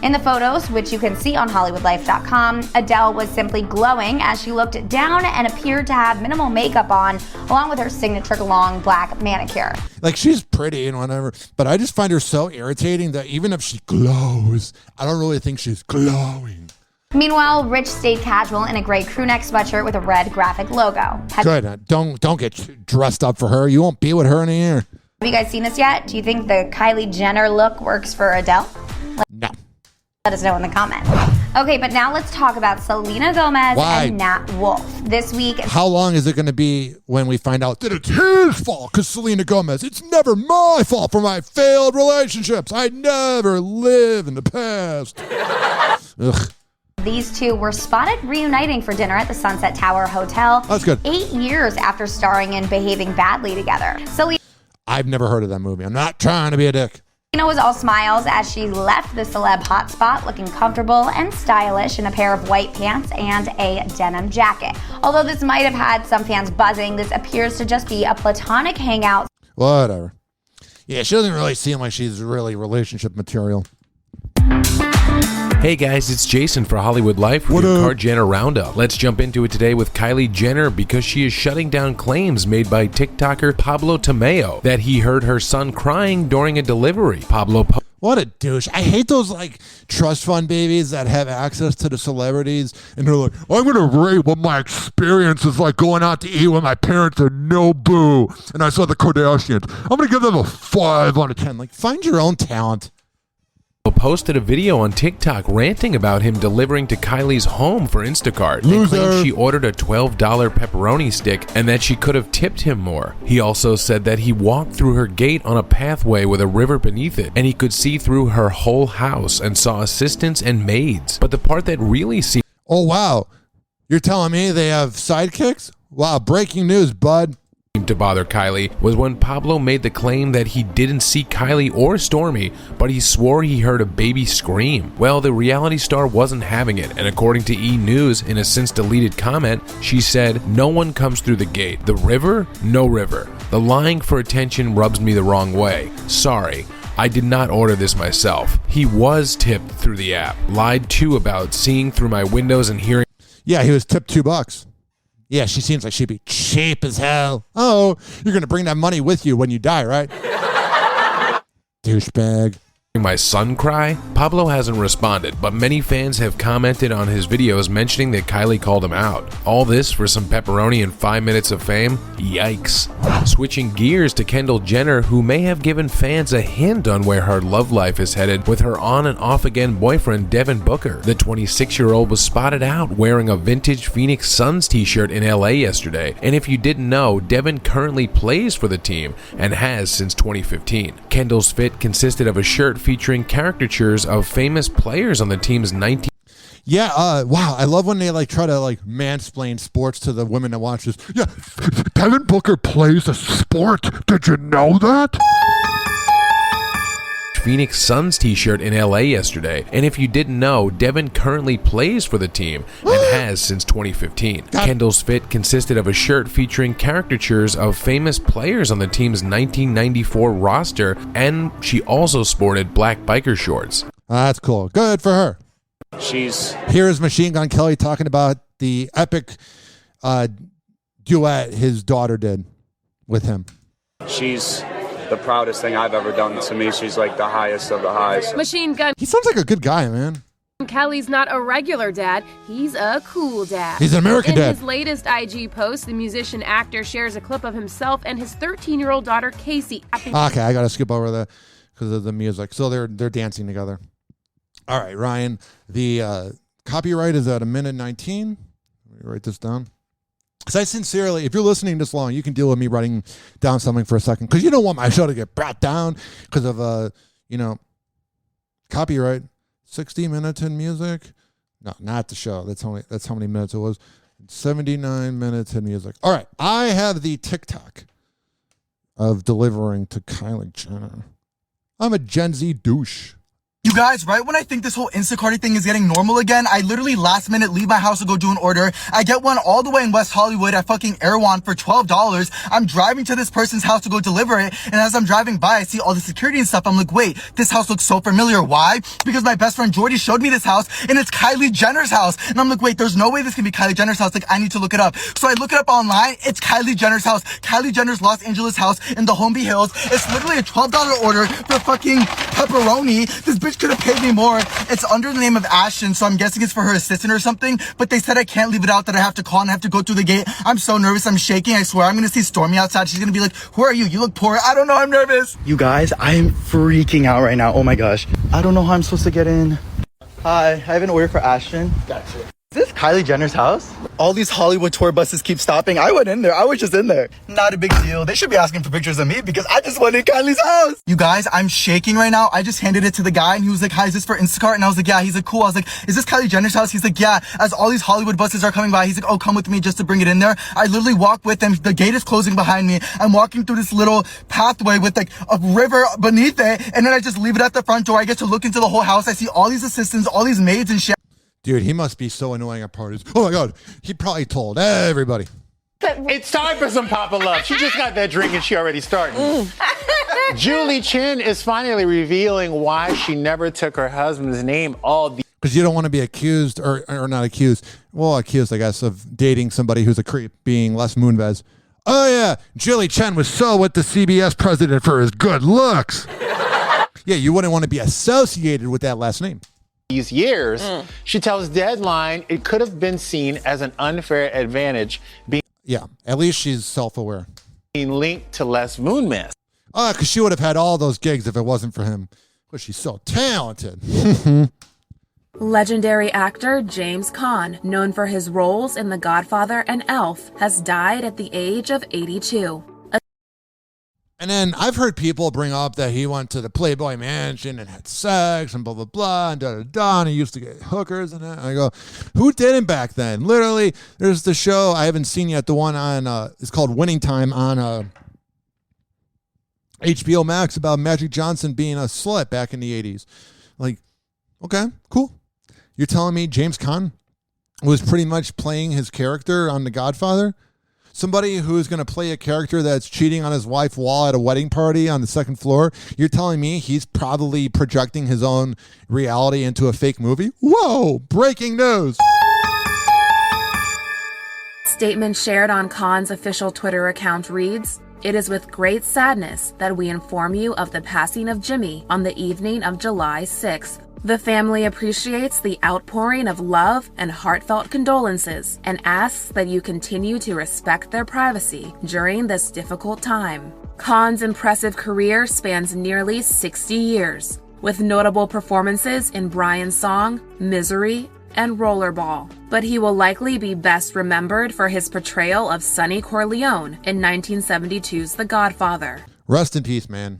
In the photos, which you can see on HollywoodLife.com, Adele was simply glowing as she looked down and appeared to have minimal makeup on, along with her signature long black manicure. Like, she's pretty and whatever, but I just find her so irritating that even if she glows, I don't really think she's glowing. Meanwhile, Rich stayed casual in a gray crewneck sweatshirt with a red graphic logo. Good. Don't get dressed up for her. You won't be with her in a year. Have you guys seen this yet? Do you think the Kylie Jenner look works for Adele? No. Let us know in the comments. Okay, but now let's talk about Selena Gomez and Nat Wolff. This week... How long is it going to be when we find out that it's his fault? Because Selena Gomez, it's never my fault for my failed relationships. I never live in the past. Ugh. These two were spotted reuniting for dinner at the Sunset Tower Hotel. That's good. 8 years after starring and behaving badly together. Selena I've never heard of that movie. I'm not trying to be a dick. Was all smiles as she left the celeb hotspot looking comfortable and stylish in a pair of white pants and a denim jacket. Although this might have had some fans buzzing, this appears to just be a platonic hangout. Whatever. Yeah, she doesn't really seem like she's really relationship material. Hey guys, it's Jason for Hollywood Life with your Card Jenner Roundup. Let's jump into it today with Kylie Jenner because she is shutting down claims made by TikToker Pablo Tamayo that he heard her son crying during a delivery. What a douche. I hate those like trust fund babies that have access to the celebrities and they're like, I'm going to rate what my experience is like going out to eat with my parents at Nobu and I saw the Kardashians. I'm going to give them a 5 out of 10. Like, find your own talent. Posted a video on TikTok ranting about him delivering to Kylie's home for Instacart. And claimed she ordered a $12 pepperoni stick and that she could have tipped him more. He also said that he walked through her gate on a pathway with a river beneath it and he could see through her whole house and saw assistants and maids. But the part that really seemed... Oh, wow. You're telling me they have sidekicks? Wow, breaking news, bud. To bother Kylie was when Pablo made the claim that he didn't see Kylie or Stormy, but he swore he heard a baby scream. Well, the reality star wasn't having it, and according to E! News, in a since deleted comment, she said, "No one comes through the gate. The river? No river. The lying for attention rubs me the wrong way. Sorry. I did not order this myself. He was tipped through the app. Lied too about seeing through my windows and hearing." Yeah, he was tipped $2. Yeah, she seems like she'd be cheap as hell. Oh, you're going to bring that money with you when you die, right? Douchebag. My son cry? Pablo hasn't responded, but many fans have commented on his videos mentioning that Kylie called him out. All this for some pepperoni and 5 minutes of fame? Yikes. Switching gears to Kendall Jenner, who may have given fans a hint on where her love life is headed with her on and off again boyfriend Devin Booker. The 26-year-old was spotted out wearing a vintage Phoenix Suns t-shirt in LA yesterday. And if you didn't know, Devin currently plays for the team and has since 2015. Kendall's fit consisted of a shirt featuring caricatures of famous players on the team's 19... Yeah, wow, I love when they like try to like mansplain sports to the women that watch this. Yeah, Devin Booker plays a sport. Did you know that? Phoenix Suns t-shirt in LA yesterday. And if you didn't know, Devin currently plays for the team and has since 2015. Kendall's fit consisted of a shirt featuring caricatures of famous players on the team's 1994 roster, and she also sported black biker shorts. That's cool. Good for her. Here is Machine Gun Kelly talking about the epic duet his daughter did with him. She's the proudest thing I've ever done. To me, she's like the highest of the highs. Machine Gun He sounds like a good guy, man. Kelly's not a regular dad, he's a cool dad. He's an American dad. In his latest IG post, the musician-actor shares a clip of himself and his 13-year-old daughter, Casey. Okay, I got to skip over that because of the music. So they're dancing together. All right, Ryan, the copyright is at 1:19. Let me write this down. Because I sincerely, if you're listening this long, you can deal with me writing down something for a second. Because you don't want my show to get brought down because of, copyright. 60 minutes in music. No, not the show. That's how many minutes it was. 79 minutes in music. All right, I have the TikTok of delivering to Kylie Jenner. I'm a Gen Z douche. You guys, right when I think this whole Instacarting thing is getting normal again, I literally last minute leave my house to go do an order. I get one all the way in West Hollywood at fucking Erewhon for $12. I'm driving to this person's house to go deliver it, and as I'm driving by, I see all the security and stuff. I'm like, wait, this house looks so familiar. Why? Because my best friend Jordy showed me this house, and it's Kylie Jenner's house. And I'm like, wait, there's no way this can be Kylie Jenner's house. Like, I need to look it up. So I look it up online. It's Kylie Jenner's house. Kylie Jenner's Los Angeles house in the Holmby Hills. It's literally a $12 order for fucking pepperoni. This bitch could have paid me more. It's under the name of Ashton, so I'm guessing it's for her assistant or something, but they said I can't leave it out, that I have to call and I have to go through the gate. I'm so nervous. I'm shaking. I swear I'm gonna see Stormy outside. She's gonna be like, who are you? You look poor. I don't know. I'm nervous. You guys, I am freaking out right now. Oh my gosh. I don't know how I'm supposed to get in. Hi, I have an order for Ashton. Gotcha. Is this Kylie Jenner's house? All these Hollywood tour buses keep stopping. I went in there. I was just in there. Not a big deal. They should be asking for pictures of me because I just went in Kylie's house. You guys, I'm shaking right now. I just handed it to the guy and he was like, hi, is this for Instacart? And I was like, yeah. He's like, cool. I was like, is this Kylie Jenner's house? He's like, yeah. As all these Hollywood buses are coming by, he's like, oh, come with me just to bring it in there. I literally walk with him. The gate is closing behind me. I'm walking through this little pathway with like a river beneath it. And then I just leave it at the front door. I get to look into the whole house. I see all these assistants, all these maids and shit. Dude, he must be so annoying at parties. Oh my God, he probably told everybody. It's time for some Papa Love. She just got that drink and she already starting. Julie Chen is finally revealing why she never took her husband's name all the... Because you don't want to be accused, or not accused, well, accused, I guess, of dating somebody who's a creep, being Les Moonves. Oh yeah, Julie Chen was so with the CBS president for his good looks. Yeah, you wouldn't want to be associated with that last name. These years, she tells Deadline it could have been seen as an unfair advantage being at least she's self-aware. Being linked to Les Moonves. Oh, because she would have had all those gigs if it wasn't for him. Because she's so talented. Legendary actor James Caan, known for his roles in The Godfather and Elf, has died at the age of 82. And then I've heard people bring up that he went to the Playboy Mansion and had sex and blah, blah, blah, and da-da-da, and he used to get hookers and that. And I go, who didn't back then? Literally, there's the show I haven't seen yet, the one on, it's called Winning Time on HBO Max about Magic Johnson being a slut back in the 80s. Like, okay, cool. You're telling me James Caan was pretty much playing his character on The Godfather? Somebody who's going to play a character that's cheating on his wife while at a wedding party on the second floor, you're telling me he's probably projecting his own reality into a fake movie? Whoa, breaking news. Statement shared on Caan's official Twitter account reads, "It is with great sadness that we inform you of the passing of Jimmy on the evening of July 6th. The family appreciates the outpouring of love and heartfelt condolences and asks that you continue to respect their privacy during this difficult time." Caan's impressive career spans nearly 60 years, with notable performances in Brian's Song, Misery, and Rollerball. But he will likely be best remembered for his portrayal of Sonny Corleone in 1972's The Godfather. Rest in peace, man.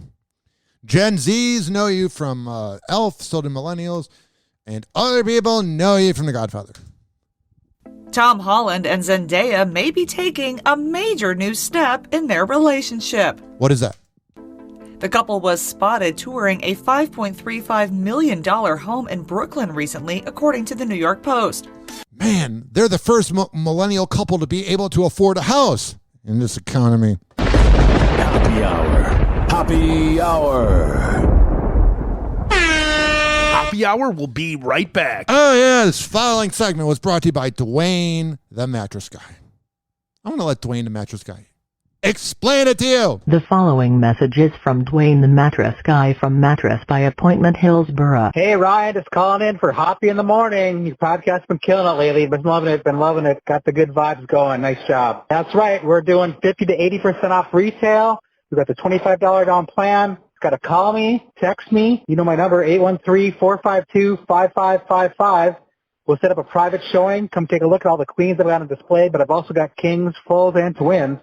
Gen Zs know you from Elf, so do millennials, and other people know you from The Godfather. Tom Holland and Zendaya may be taking a major new step in their relationship. What is that? The couple was spotted touring a $5.35 million home in Brooklyn recently, according to the New York Post. Man, they're the first millennial couple to be able to afford a house in this economy. Happy Hour. Happy Hour. Happy Hour will be right back. Oh, yeah. This following segment was brought to you by Dwayne the Mattress Guy. I'm going to let Dwayne the Mattress Guy explain it to you. The following message is from Dwayne the Mattress Guy from Mattress by Appointment, Hillsborough. Hey, Ryan, just calling in for Hoppe in the Morning. Your podcast's been killing it lately. Been loving it. Got the good vibes going. Nice job. That's right. We're doing 50 to 80% off retail. We've got the $25 down plan. You've got to call me, text me. You know my number, 813-452-5555. We'll set up a private showing. Come take a look at all the queens that we got on display, but I've also got kings, fulls, and twins.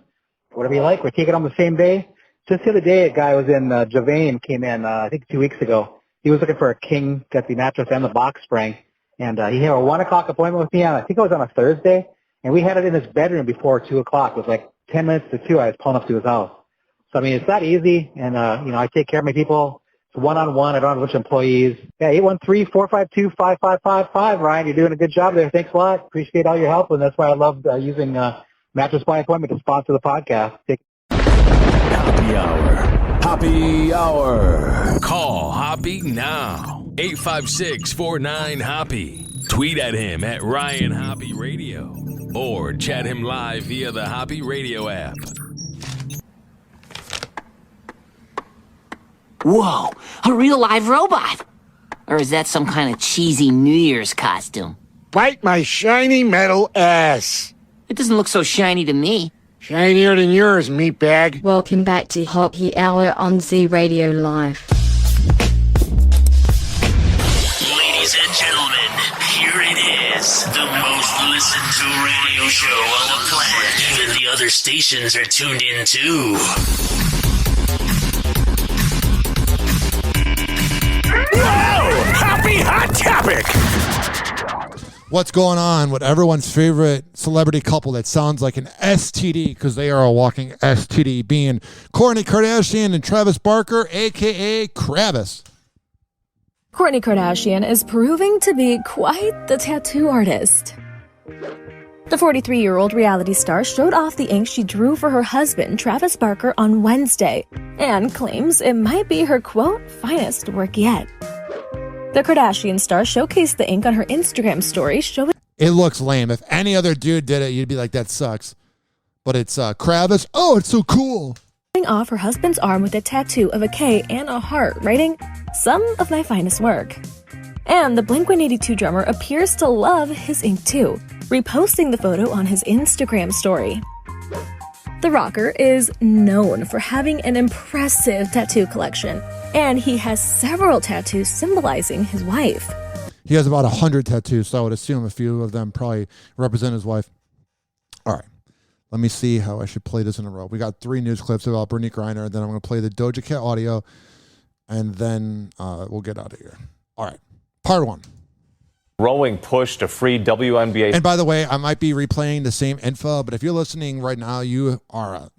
Whatever you like. We're taking on the same day. Just the other day, a guy was in Javane, came in, I think 2 weeks ago. He was looking for a king, got the mattress and the box spring. And he had a 1 o'clock appointment with me on, I think it was on a Thursday, and we had it in his bedroom before 2 o'clock. It was like 10 minutes to 2. I was pulling up to his house. So, I mean, it's not easy, and, I take care of my people. It's one-on-one. I don't have a bunch of employees. Yeah, 813-452-5555. Ryan, you're doing a good job there. Thanks a lot. Appreciate all your help, and that's why I love using Mattress by Appointment to sponsor the podcast. Happy Hour. Happy Hour. Call Hoppe now. 856-49-HOPPE. Tweet at him at Ryan Hoppe Radio. Or chat him live via the Hoppe Radio app. Whoa, a real live robot. Or is that some kind of cheesy New Year's costume? Bite my shiny metal ass. It doesn't look so shiny to me. Shinier than yours, meatbag. Welcome back to Hoppe Hour on Z Radio Live. Ladies and gentlemen, here it is. The most listened to radio show on the planet. Even the other stations are tuned in too. Whoa! Happy Hot Topic! What's going on with everyone's favorite celebrity couple that sounds like an STD because they are a walking STD, being Kourtney Kardashian and Travis Barker, a.k.a. Kravis. Kourtney Kardashian is proving to be quite the tattoo artist. The 43-year-old reality star showed off the ink she drew for her husband, Travis Barker, on Wednesday, and claims it might be her, quote, finest work yet. The Kardashian star showcased the ink on her Instagram story, showing... It looks lame. If any other dude did it, you'd be like, that sucks. But it's Kravis. Oh, it's so cool. Off her husband's arm with a tattoo of a K and a heart, writing, "Some of my finest work." And the Blink-182 drummer appears to love his ink too, reposting the photo on his Instagram story. The rocker is known for having an impressive tattoo collection, and he has several tattoos symbolizing his wife. He has about 100 tattoos, so I would assume a few of them probably represent his wife. All right. Let me see how I should play this in a row. We got 3 news clips about Brittany Griner, then I'm going to play the Doja Cat audio, and then we'll get out of here. All right. Part 1. Growing push to free WNBA. And by the way, I might be replaying the same info, but if you're listening right now, you are,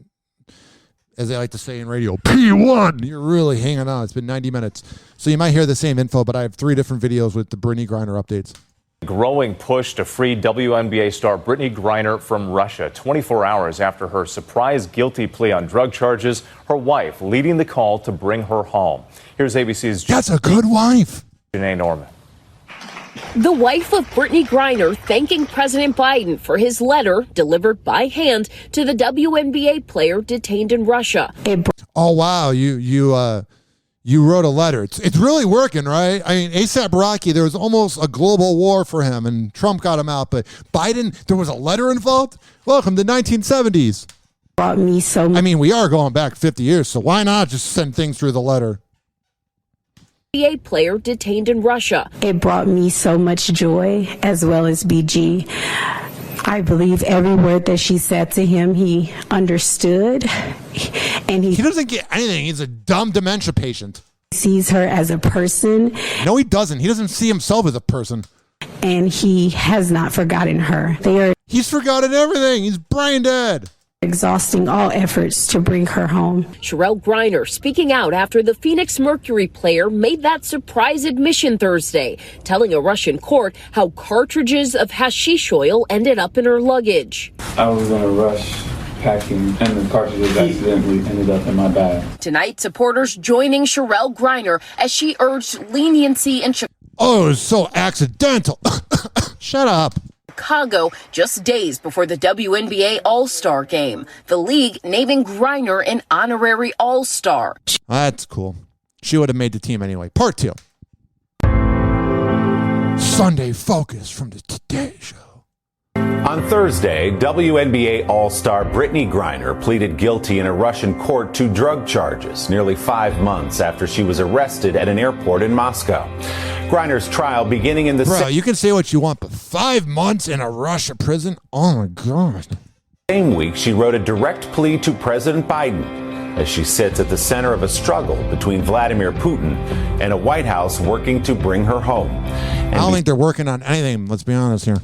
as they like to say in radio, P1. You're really hanging on. It's been 90 minutes. So you might hear the same info, but I have 3 different videos with the Brittany Griner updates. Growing push to free WNBA star Brittany Griner from Russia. 24 hours after her surprise guilty plea on drug charges, her wife leading the call to bring her home. Here's ABC's... That's a good wife. Janae Norman. The wife of Brittany Griner thanking President Biden for his letter delivered by hand to the WNBA player detained in Russia. Oh, wow. You wrote a letter. It's really working, right? I mean, A$AP Rocky, there was almost a global war for him, and Trump got him out. But Biden, there was a letter involved? Welcome to 1970s. Brought me so much. I mean, we are going back 50 years, so why not just send things through the letter? NBA player detained in Russia. It brought me so much joy, as well as BG. I believe every word that she said to him, he understood. And he doesn't get anything. He's a dumb dementia patient. Sees her as a person. No, he doesn't. He doesn't see himself as a person. And he has not forgotten her. He's forgotten everything. He's brain dead. Exhausting all efforts to bring her home. Sherelle Griner speaking out after the Phoenix Mercury player made that surprise admission Thursday, telling a Russian court how cartridges of hashish oil ended up in her luggage. I was in a rush packing, and the cartridges accidentally ended up in my bag. Tonight, supporters joining Sherelle Griner as she urged leniency in Oh, it was so accidental. Shut up. Chicago just days before the WNBA All-Star game. The league naming Griner an honorary All-Star. That's cool. She would have made the team anyway. Part 2. Sunday Focus from the Today Show. On Thursday, WNBA All-Star Brittany Griner pleaded guilty in a Russian court to drug charges nearly 5 months after she was arrested at an airport in Moscow. Griner's trial beginning in the... Bro, you can say what you want, but 5 months in a Russia prison? Oh, my God. Same week, she wrote a direct plea to President Biden. as she sits at the center of a struggle between Vladimir Putin and a White House working to bring her home. I don't think they're working on anything, let's be honest here.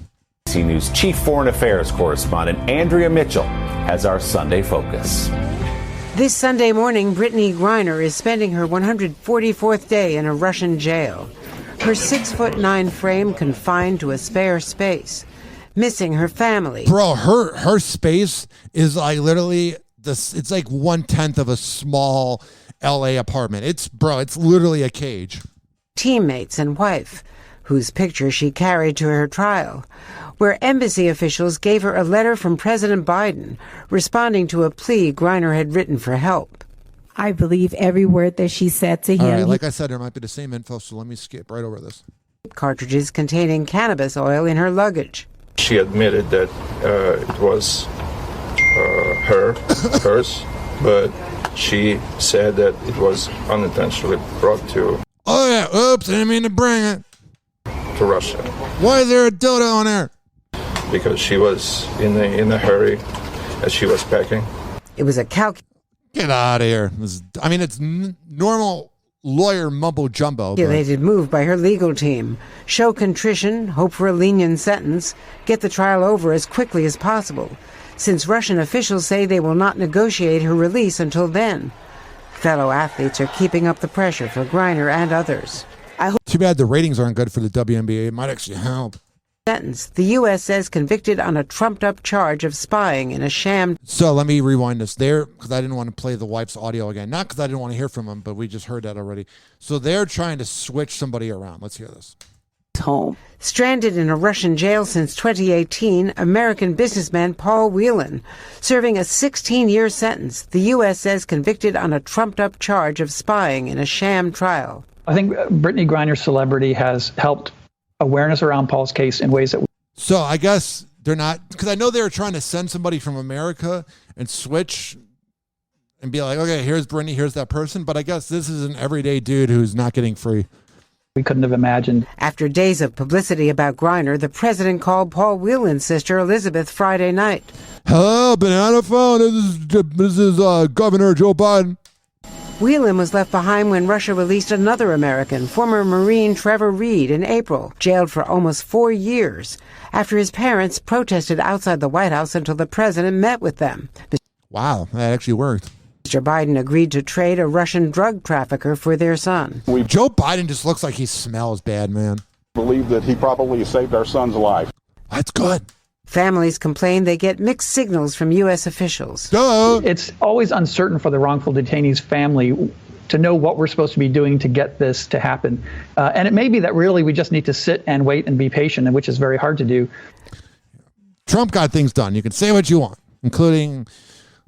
NBC News Chief Foreign Affairs Correspondent Andrea Mitchell has our Sunday focus. This Sunday morning, Brittany Griner is spending her 144th day in a Russian jail. Her 6'9" frame confined to a spare space, missing her family. Bro, her space is like literally this. It's like 1/10 of a small LA apartment. It's literally a cage. Teammates and wife, whose picture she carried to her trial, where embassy officials gave her a letter from President Biden responding to a plea Griner had written for help. I believe every word that she said to him. All right, like I said, there might be the same info, so let me skip right over this. Cartridges containing cannabis oil in her luggage. She admitted that it was hers, but she said that it was unintentionally brought to. Oh yeah, oops, I didn't mean to bring it to Russia. Why is there a dildo on there? Because she was in a hurry as she was packing. It was a Get out of here. It's normal lawyer mumbo jumbo. Calculated move by her legal team. Show contrition, hope for a lenient sentence, get the trial over as quickly as possible, since Russian officials say they will not negotiate her release until then. Fellow athletes are keeping up the pressure for Griner and others. Too bad the ratings aren't good for the WNBA. It might actually help. Sentence. The U.S. says convicted on a trumped-up charge of spying in a sham. So let me rewind this there, because I didn't want to play the wife's audio again. Not because I didn't want to hear from him, but we just heard that already. So they're trying to switch somebody around. Let's hear this. Home. Stranded in a Russian jail since 2018, American businessman Paul Whelan, serving a 16-year sentence. The U.S. says convicted on a trumped-up charge of spying in a sham trial. I think Brittany Griner's celebrity has helped awareness around Paul's case in ways that. So I guess they're not, because I know they were trying to send somebody from America and switch and be like, okay, here's Brittany, here's that person. But I guess this is an everyday dude who's not getting free. We couldn't have imagined. After days of publicity about Griner, the president called Paul Whelan's sister Elizabeth Friday night. Hello, banana phone. This is Governor Joe Biden. Whelan was left behind when Russia released another American, former Marine Trevor Reed, in April, jailed for almost 4 years, after his parents protested outside the White House until the president met with them. Wow, that actually worked. Mr. Biden agreed to trade a Russian drug trafficker for their son. Joe Biden just looks like he smells bad, man. Believe that he probably saved our son's life. That's good. Families complain they get mixed signals from U.S. officials. Duh. It's always uncertain for the wrongful detainee's family to know what we're supposed to be doing to get this to happen. And it may be that really we just need to sit and wait and be patient, and which is very hard to do. Trump got things done. You can say what you want, including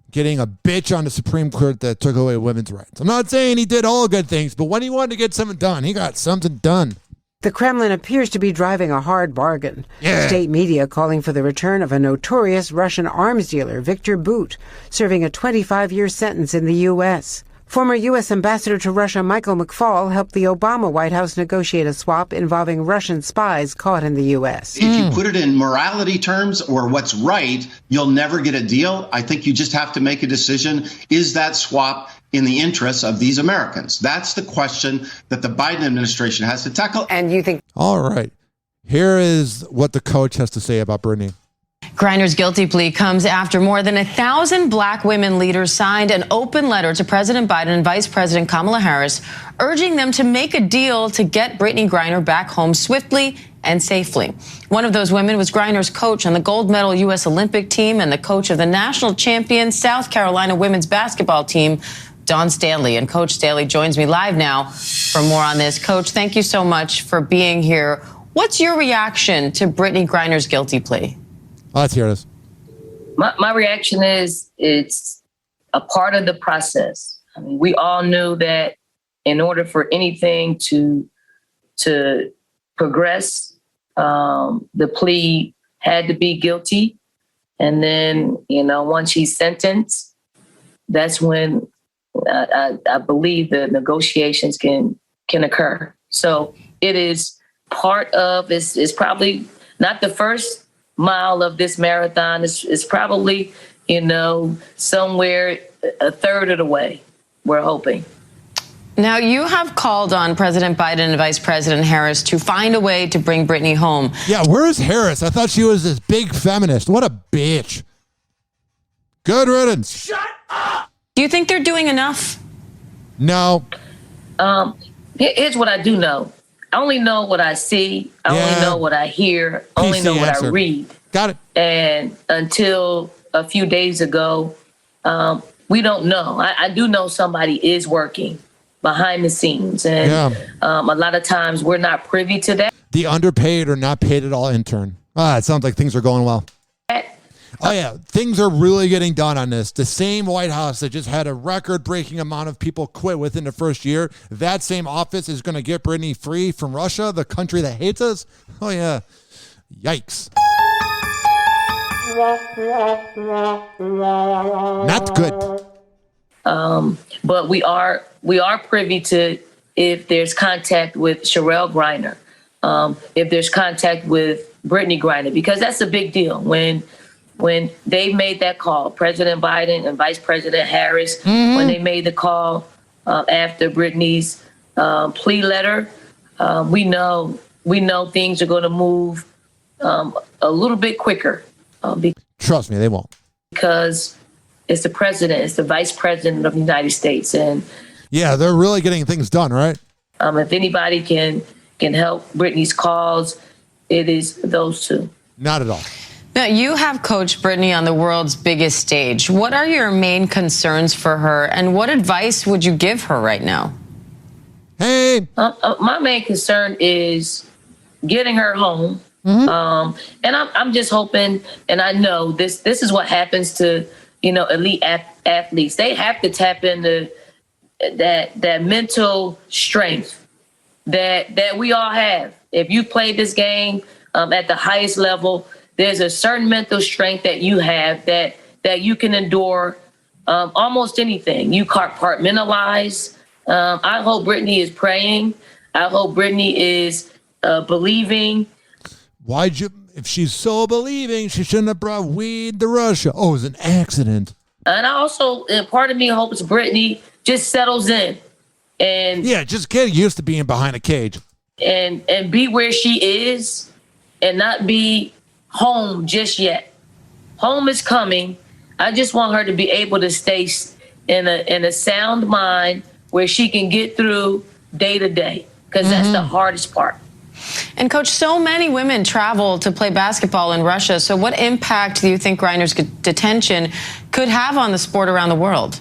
getting a bitch on the Supreme Court that took away women's rights. I'm not saying he did all good things, but when he wanted to get something done, he got something done. The Kremlin appears to be driving a hard bargain. Yeah. State media calling for the return of a notorious Russian arms dealer, Victor Bout, serving a 25-year sentence in the U.S. Former U.S. Ambassador to Russia Michael McFaul helped the Obama White House negotiate a swap involving Russian spies caught in the U.S. If you put it in morality terms or what's right, you'll never get a deal. I think you just have to make a decision. Is that swap in the interests of these Americans? That's the question that the Biden administration has to tackle. And you think... All right. Here is what the coach has to say about Brittany. Griner's guilty plea comes after more than 1,000 black women leaders signed an open letter to President Biden and Vice President Kamala Harris, urging them to make a deal to get Brittany Griner back home swiftly and safely. One of those women was Griner's coach on the gold medal U.S. Olympic team and the coach of the national champion South Carolina women's basketball team, Dawn Staley. And Coach Staley joins me live now for more on this. Coach, thank you so much for being here. What's your reaction to Brittany Griner's guilty plea? Let's hear this. My reaction is it's a part of the process. I mean, we all knew that in order for anything to progress, the plea had to be guilty. And then, once he's sentenced, that's when I believe the negotiations can occur. So it is part of, it's probably not the first mile of this marathon. Is probably, somewhere a third of the way, we're hoping. Now, you have called on President Biden and Vice President Harris to find a way to bring Brittany home. Yeah, where's Harris? I thought she was this big feminist. What a bitch. Good riddance. Shut up! Do you think they're doing enough? No. Here's what I do know. I only know what I see. I only know what I hear. I only know what I read. Got it. And until a few days ago, we don't know. I do know somebody is working behind the scenes. And a lot of times we're not privy to that. The underpaid or not paid at all intern. It sounds like things are going well. Oh, yeah. Things are really getting done on this. The same White House that just had a record-breaking amount of people quit within the first year, that same office is going to get Brittany free from Russia, the country that hates us. Oh, yeah. Yikes. Not good. But we are privy to if there's contact with Sherelle Griner, if there's contact with Brittany Griner, because that's a big deal. When they made that call, President Biden and Vice President Harris, when they made the call after Brittany's plea letter, we know things are going to move a little bit quicker. Trust me, they won't. Because it's the president, it's the vice president of the United States. And yeah, they're really getting things done, right? If anybody can help Brittany's cause, it is those two. Not at all. Now, you have coached Brittany on the world's biggest stage. What are your main concerns for her, and what advice would you give her right now? Hey! My main concern is getting her home. And I'm just hoping, and I know this is what happens to, elite athletes. They have to tap into that mental strength that we all have. If you played this game at the highest level, there's a certain mental strength that you have that you can endure almost anything. You compartmentalize. I hope Brittany is praying. I hope Brittany is believing. If she's so believing, she shouldn't have brought weed to Russia. Oh, it was an accident. And I also, part of me hopes Brittany just settles in. And yeah, just get used to being behind a cage. And be where she is and not be home just yet. Home is coming. I just want her to be able to stay in a sound mind where she can get through day to day, because that's the hardest part. And Coach, so many women travel to play basketball in Russia. So what impact do you think Griner's detention could have on the sport around the world?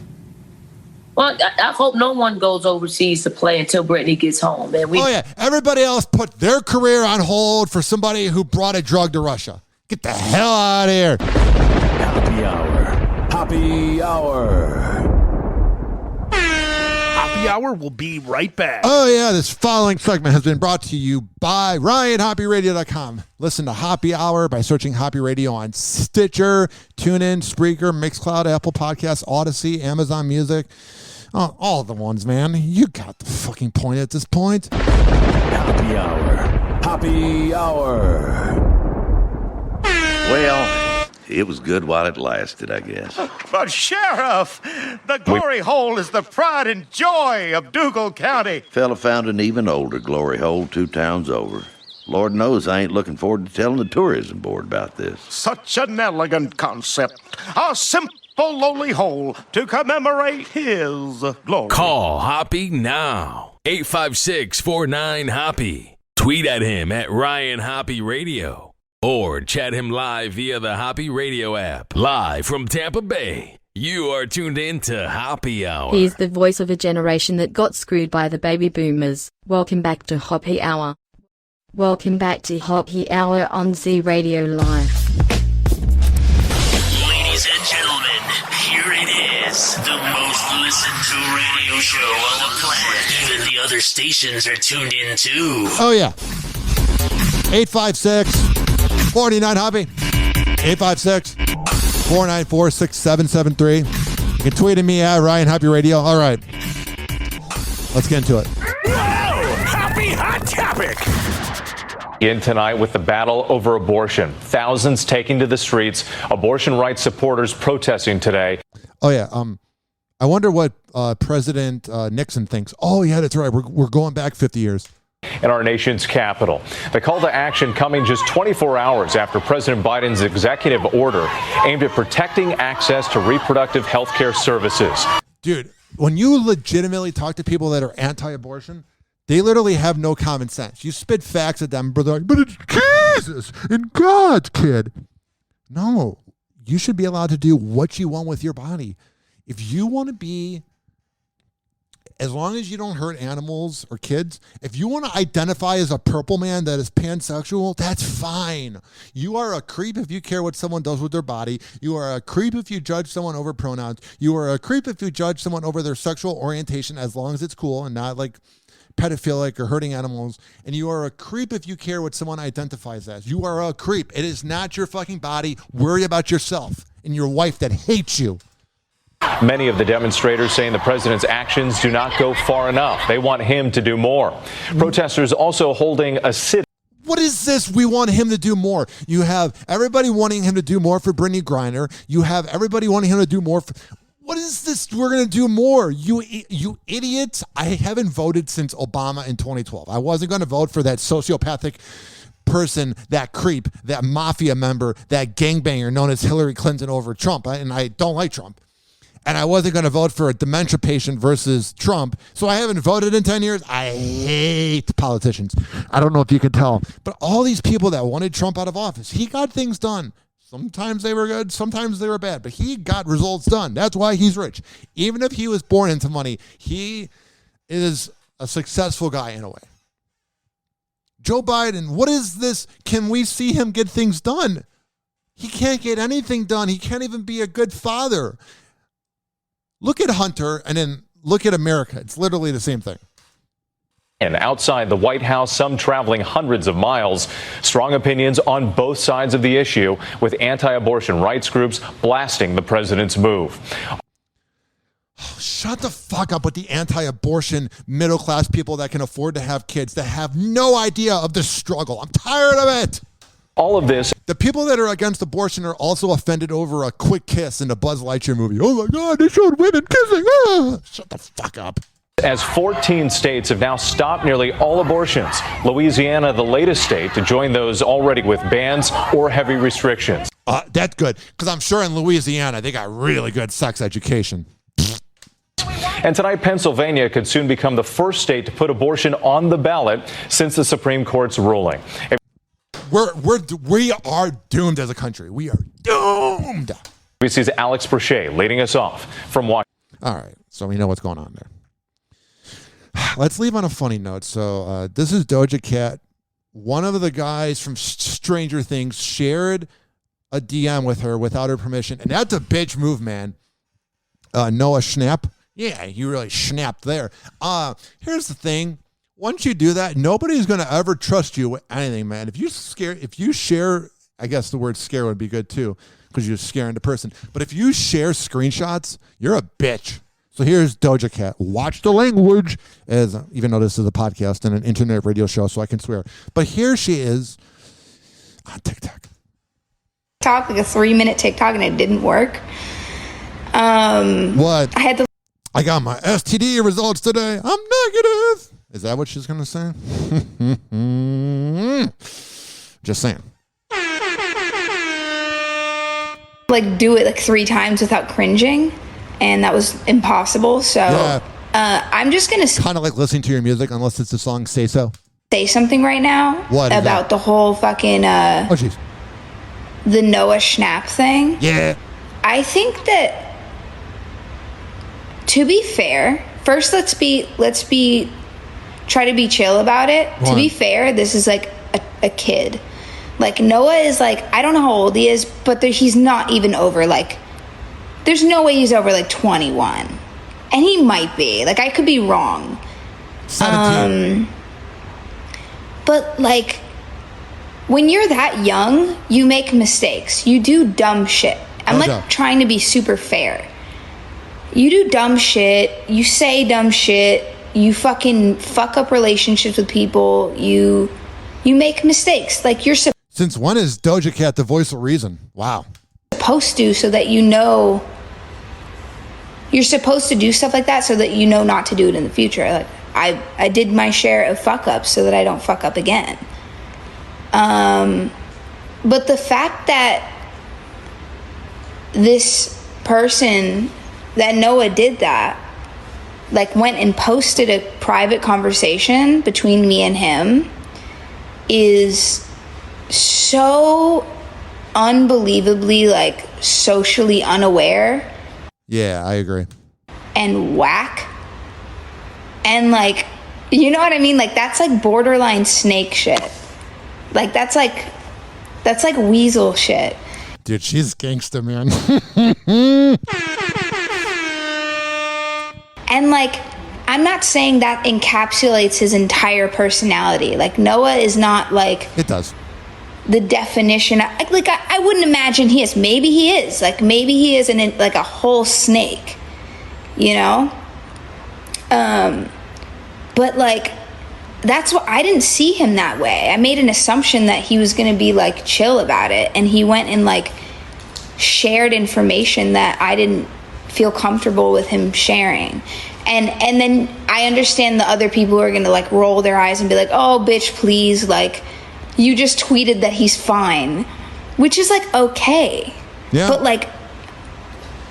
Well, I hope no one goes overseas to play until Brittany gets home. And everybody else put their career on hold for somebody who brought a drug to Russia. Get the hell out of here. Happy Hour. Happy Hour. Happy Hour will be right back. Oh, yeah, this following segment has been brought to you by RyanHoppeRadio.com. Listen to Hoppe Hour by searching Hoppe Radio on Stitcher, TuneIn, Spreaker, Mixcloud, Apple Podcasts, Odyssey, Amazon Music. Oh, all the ones, man. You got the fucking point at this point. Happy Hour. Happy Hour. Well, it was good while it lasted, I guess. But Sheriff, the glory hole is the pride and joy of Dougal County. Fella found an even older glory hole 2 towns over. Lord knows I ain't looking forward to telling the tourism board about this. Such an elegant concept. A simple, lowly hole to commemorate his glory. Call Hoppe now. 856-49-HOPPE. Tweet at him at Ryan Hoppe Radio. Or chat him live via the Hoppe Radio app. Live from Tampa Bay. You are tuned in to Hoppe Hour. He's the voice of a generation that got screwed by the baby boomers. Welcome back to Hoppe Hour. Welcome back to Hoppe Hour on Z Radio Live. Ladies and gentlemen, here it is. The most listened to radio show on the planet. Even the other stations are tuned in too. Oh, yeah. 856-49-HOPPE. 856-494-6773. You can tweet at me at Ryan Hoppe Radio. All right. Let's get into it. Whoa! Happy hot topic! In tonight with the battle over abortion. Thousands taking to the streets. Abortion rights supporters protesting today. Oh, yeah. I wonder what President Nixon thinks. Oh, yeah, that's right. We're going back 50 years. In our nation's capital. The call to action coming just 24 hours after President Biden's executive order aimed at protecting access to reproductive health care services. Dude, when you legitimately talk to people that are anti-abortion, they literally have no common sense. You spit facts at them, but they're like, but it's Jesus and God's kid. No, you should be allowed to do what you want with your body. If you want to be, as long as you don't hurt animals or kids, if you want to identify as a purple man that is pansexual, that's fine. You are a creep if you care what someone does with their body. You are a creep if you judge someone over pronouns. You are a creep if you judge someone over their sexual orientation, as long as it's cool and not like pedophilic or hurting animals. And you are a creep if you care what someone identifies as. You are a creep. It is not your fucking body. Worry about yourself and your wife that hates you. Many of the demonstrators saying the president's actions do not go far enough. They want him to do more. Protesters also holding a sit. What is this? We want him to do more. You have everybody wanting him to do more for Brittany Griner. You have everybody wanting him to do more for... What is this? We're going to do more. You idiots. I haven't voted since Obama in 2012. I wasn't going to vote for that sociopathic person, that creep, that mafia member, that gangbanger known as Hillary Clinton over Trump. And I don't like Trump. And I wasn't going to vote for a dementia patient versus Trump. So I haven't voted in 10 years. I hate politicians. I don't know if you can tell. But all these people that wanted Trump out of office, he got things done. Sometimes they were good, sometimes they were bad. But he got results done. That's why he's rich. Even if he was born into money, he is a successful guy in a way. Joe Biden, what is this? Can we see him get things done? He can't get anything done. He can't even be a good father. Look at Hunter and then look at America. It's literally the same thing. And outside the White House, some traveling hundreds of miles. Strong opinions on both sides of the issue, with anti-abortion rights groups blasting the president's move. Shut the fuck up with the anti-abortion middle-class people that can afford to have kids that have no idea of the struggle. I'm tired of it. All of this. The people that are against abortion are also offended over a quick kiss in the Buzz Lightyear movie. Oh my God, they showed women kissing. Ah! Shut the fuck up. As 14 states have now stopped nearly all abortions. Louisiana, the latest state to join those already with bans or heavy restrictions. That's good, because I'm sure in Louisiana they got really good sex education. And tonight, Pennsylvania could soon become the first state to put abortion on the ballot since the Supreme Court's ruling. We are doomed as a country. We are doomed. ABC's Alex Brochet leading us off from Washington. All right, so we know what's going on there. Let's leave on a funny note. So this is Doja Cat. One of the guys from Stranger Things shared a DM with her without her permission, and that's a bitch move, man. Noah Schnapp. Yeah, you really snapped there. Here's the thing. Once you do that, nobody's going to ever trust you with anything, man. If you share, I guess the word scare would be good too, because you're scaring the person. But if you share screenshots, you're a bitch. So here's Doja Cat. Watch the language, even though this is a podcast and an internet radio show, so I can swear. But here she is on TikTok. Like a 3-minute TikTok, and it didn't work. What? I got my STD results today. I'm negative. Is that what she's going to say? Just saying. Do it 3 times without cringing, and that was impossible. So yeah. I'm just going to... Kind of like listening to your music, unless it's the song Say So. Say something right now. What? About the whole fucking... oh, jeez. The Noah Schnapp thing. Yeah. I think that, to be fair, first let's try to be chill about it. To be fair, this is a kid. Noah is I don't know how old he is, but he's not even over there's no way he's over 21. And he might be. I could be wrong. 17. But when you're that young, you make mistakes. You do dumb shit. I'm trying to be super fair. You do dumb shit. You say dumb shit. You fucking fuck up relationships with people. You make mistakes. You're Since when is Doja Cat the voice of reason? Wow. Supposed to, so that you know you're supposed to do stuff like that so that you know not to do it in the future. Like, I did my share of fuck ups so that I don't fuck up again. But the fact that this person, that Noah did that, like went and posted a private conversation between me and him, is so unbelievably like socially unaware. Yeah, I agree. And whack. And like, you know what I mean? Like, that's like borderline snake shit. Like, that's like weasel shit. Dude, she's gangster, man. And like, I'm not saying that encapsulates his entire personality. Like, Noah is not like... It does. The definition. Like, I wouldn't imagine he is. Maybe he is. Like, maybe he is like a whole snake. You know? But like, that's what, I didn't see him that way. I made an assumption that he was going to be like chill about it, and he went and like shared information that I didn't feel comfortable with him sharing. And then I understand the other people who are going to like roll their eyes and be like, oh bitch, please, like, you just tweeted that he's fine, which is like okay. Yeah. But like,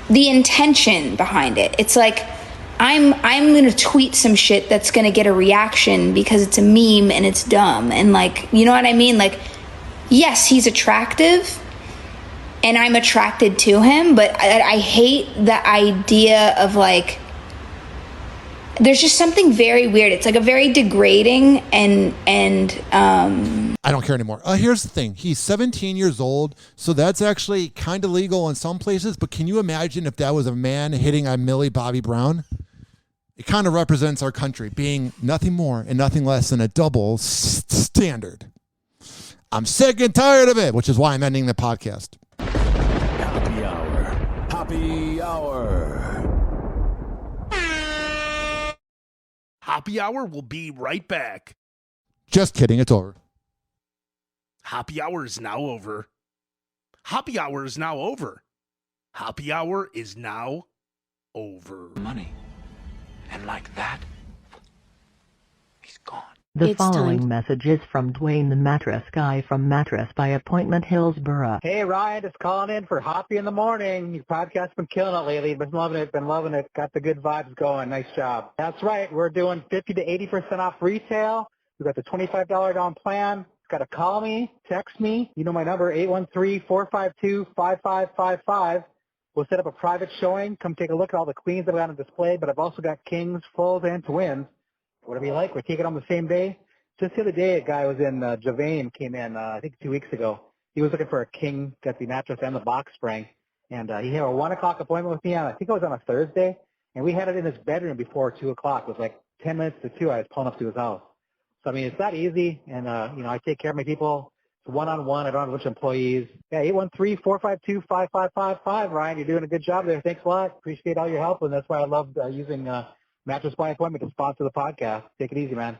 the intention behind it, it's like, I'm gonna tweet some shit that's gonna get a reaction because it's a meme and it's dumb, and like, you know what I mean? Like, yes, he's attractive and I'm attracted to him, but I hate the idea of like, there's just something very weird. It's like a very degrading and I don't care anymore. Here's the thing. He's 17 years old, so that's actually kind of legal in some places, but can you imagine if that was a man hitting on Millie Bobby Brown? It kind of represents our country being nothing more and nothing less than a double standard. I'm sick and tired of it, which is why I'm ending the podcast. Happy Hour. Happy Hour. Hoppe Hour will be right back. Just kidding. It's over. Hoppe Hour is now over. Hoppe Hour is now over. Hoppe Hour is now over. Money. And like that, he's gone. The following message is from Dwayne the Mattress Guy from Mattress by Appointment Hillsborough. Hey, Ryan, just calling in for Hoppe in the Morning. Your podcast's been killing it lately. Been loving it. Got the good vibes going. Nice job. That's right. We're doing 50 to 80% off retail. We've got the $25 down plan. Got to call me, text me. You know my number, 813-452-5555. We'll set up a private showing. Come take a look at all the queens that I've got on display, but I've also got kings, fulls, and twins. Whatever you like. We take it on the same day. Just the other day, a guy was in Javane, came in, I think 2 weeks ago. He was looking for a king, got the mattress and the box spring. And he had a 1 o'clock appointment with me on, I think it was on a Thursday. And we had it in his bedroom before 2 o'clock. It was like 10 minutes to 2. I was pulling up to his house. So, I mean, it's not easy. And, you know, I take care of my people. It's one-on-one. I don't have a bunch of employees. Yeah, 813-452-5555. Ryan, you're doing a good job there. Thanks a lot. Appreciate all your help. And that's why I love using Mattress by Appointment to sponsor the podcast. Take it easy, man.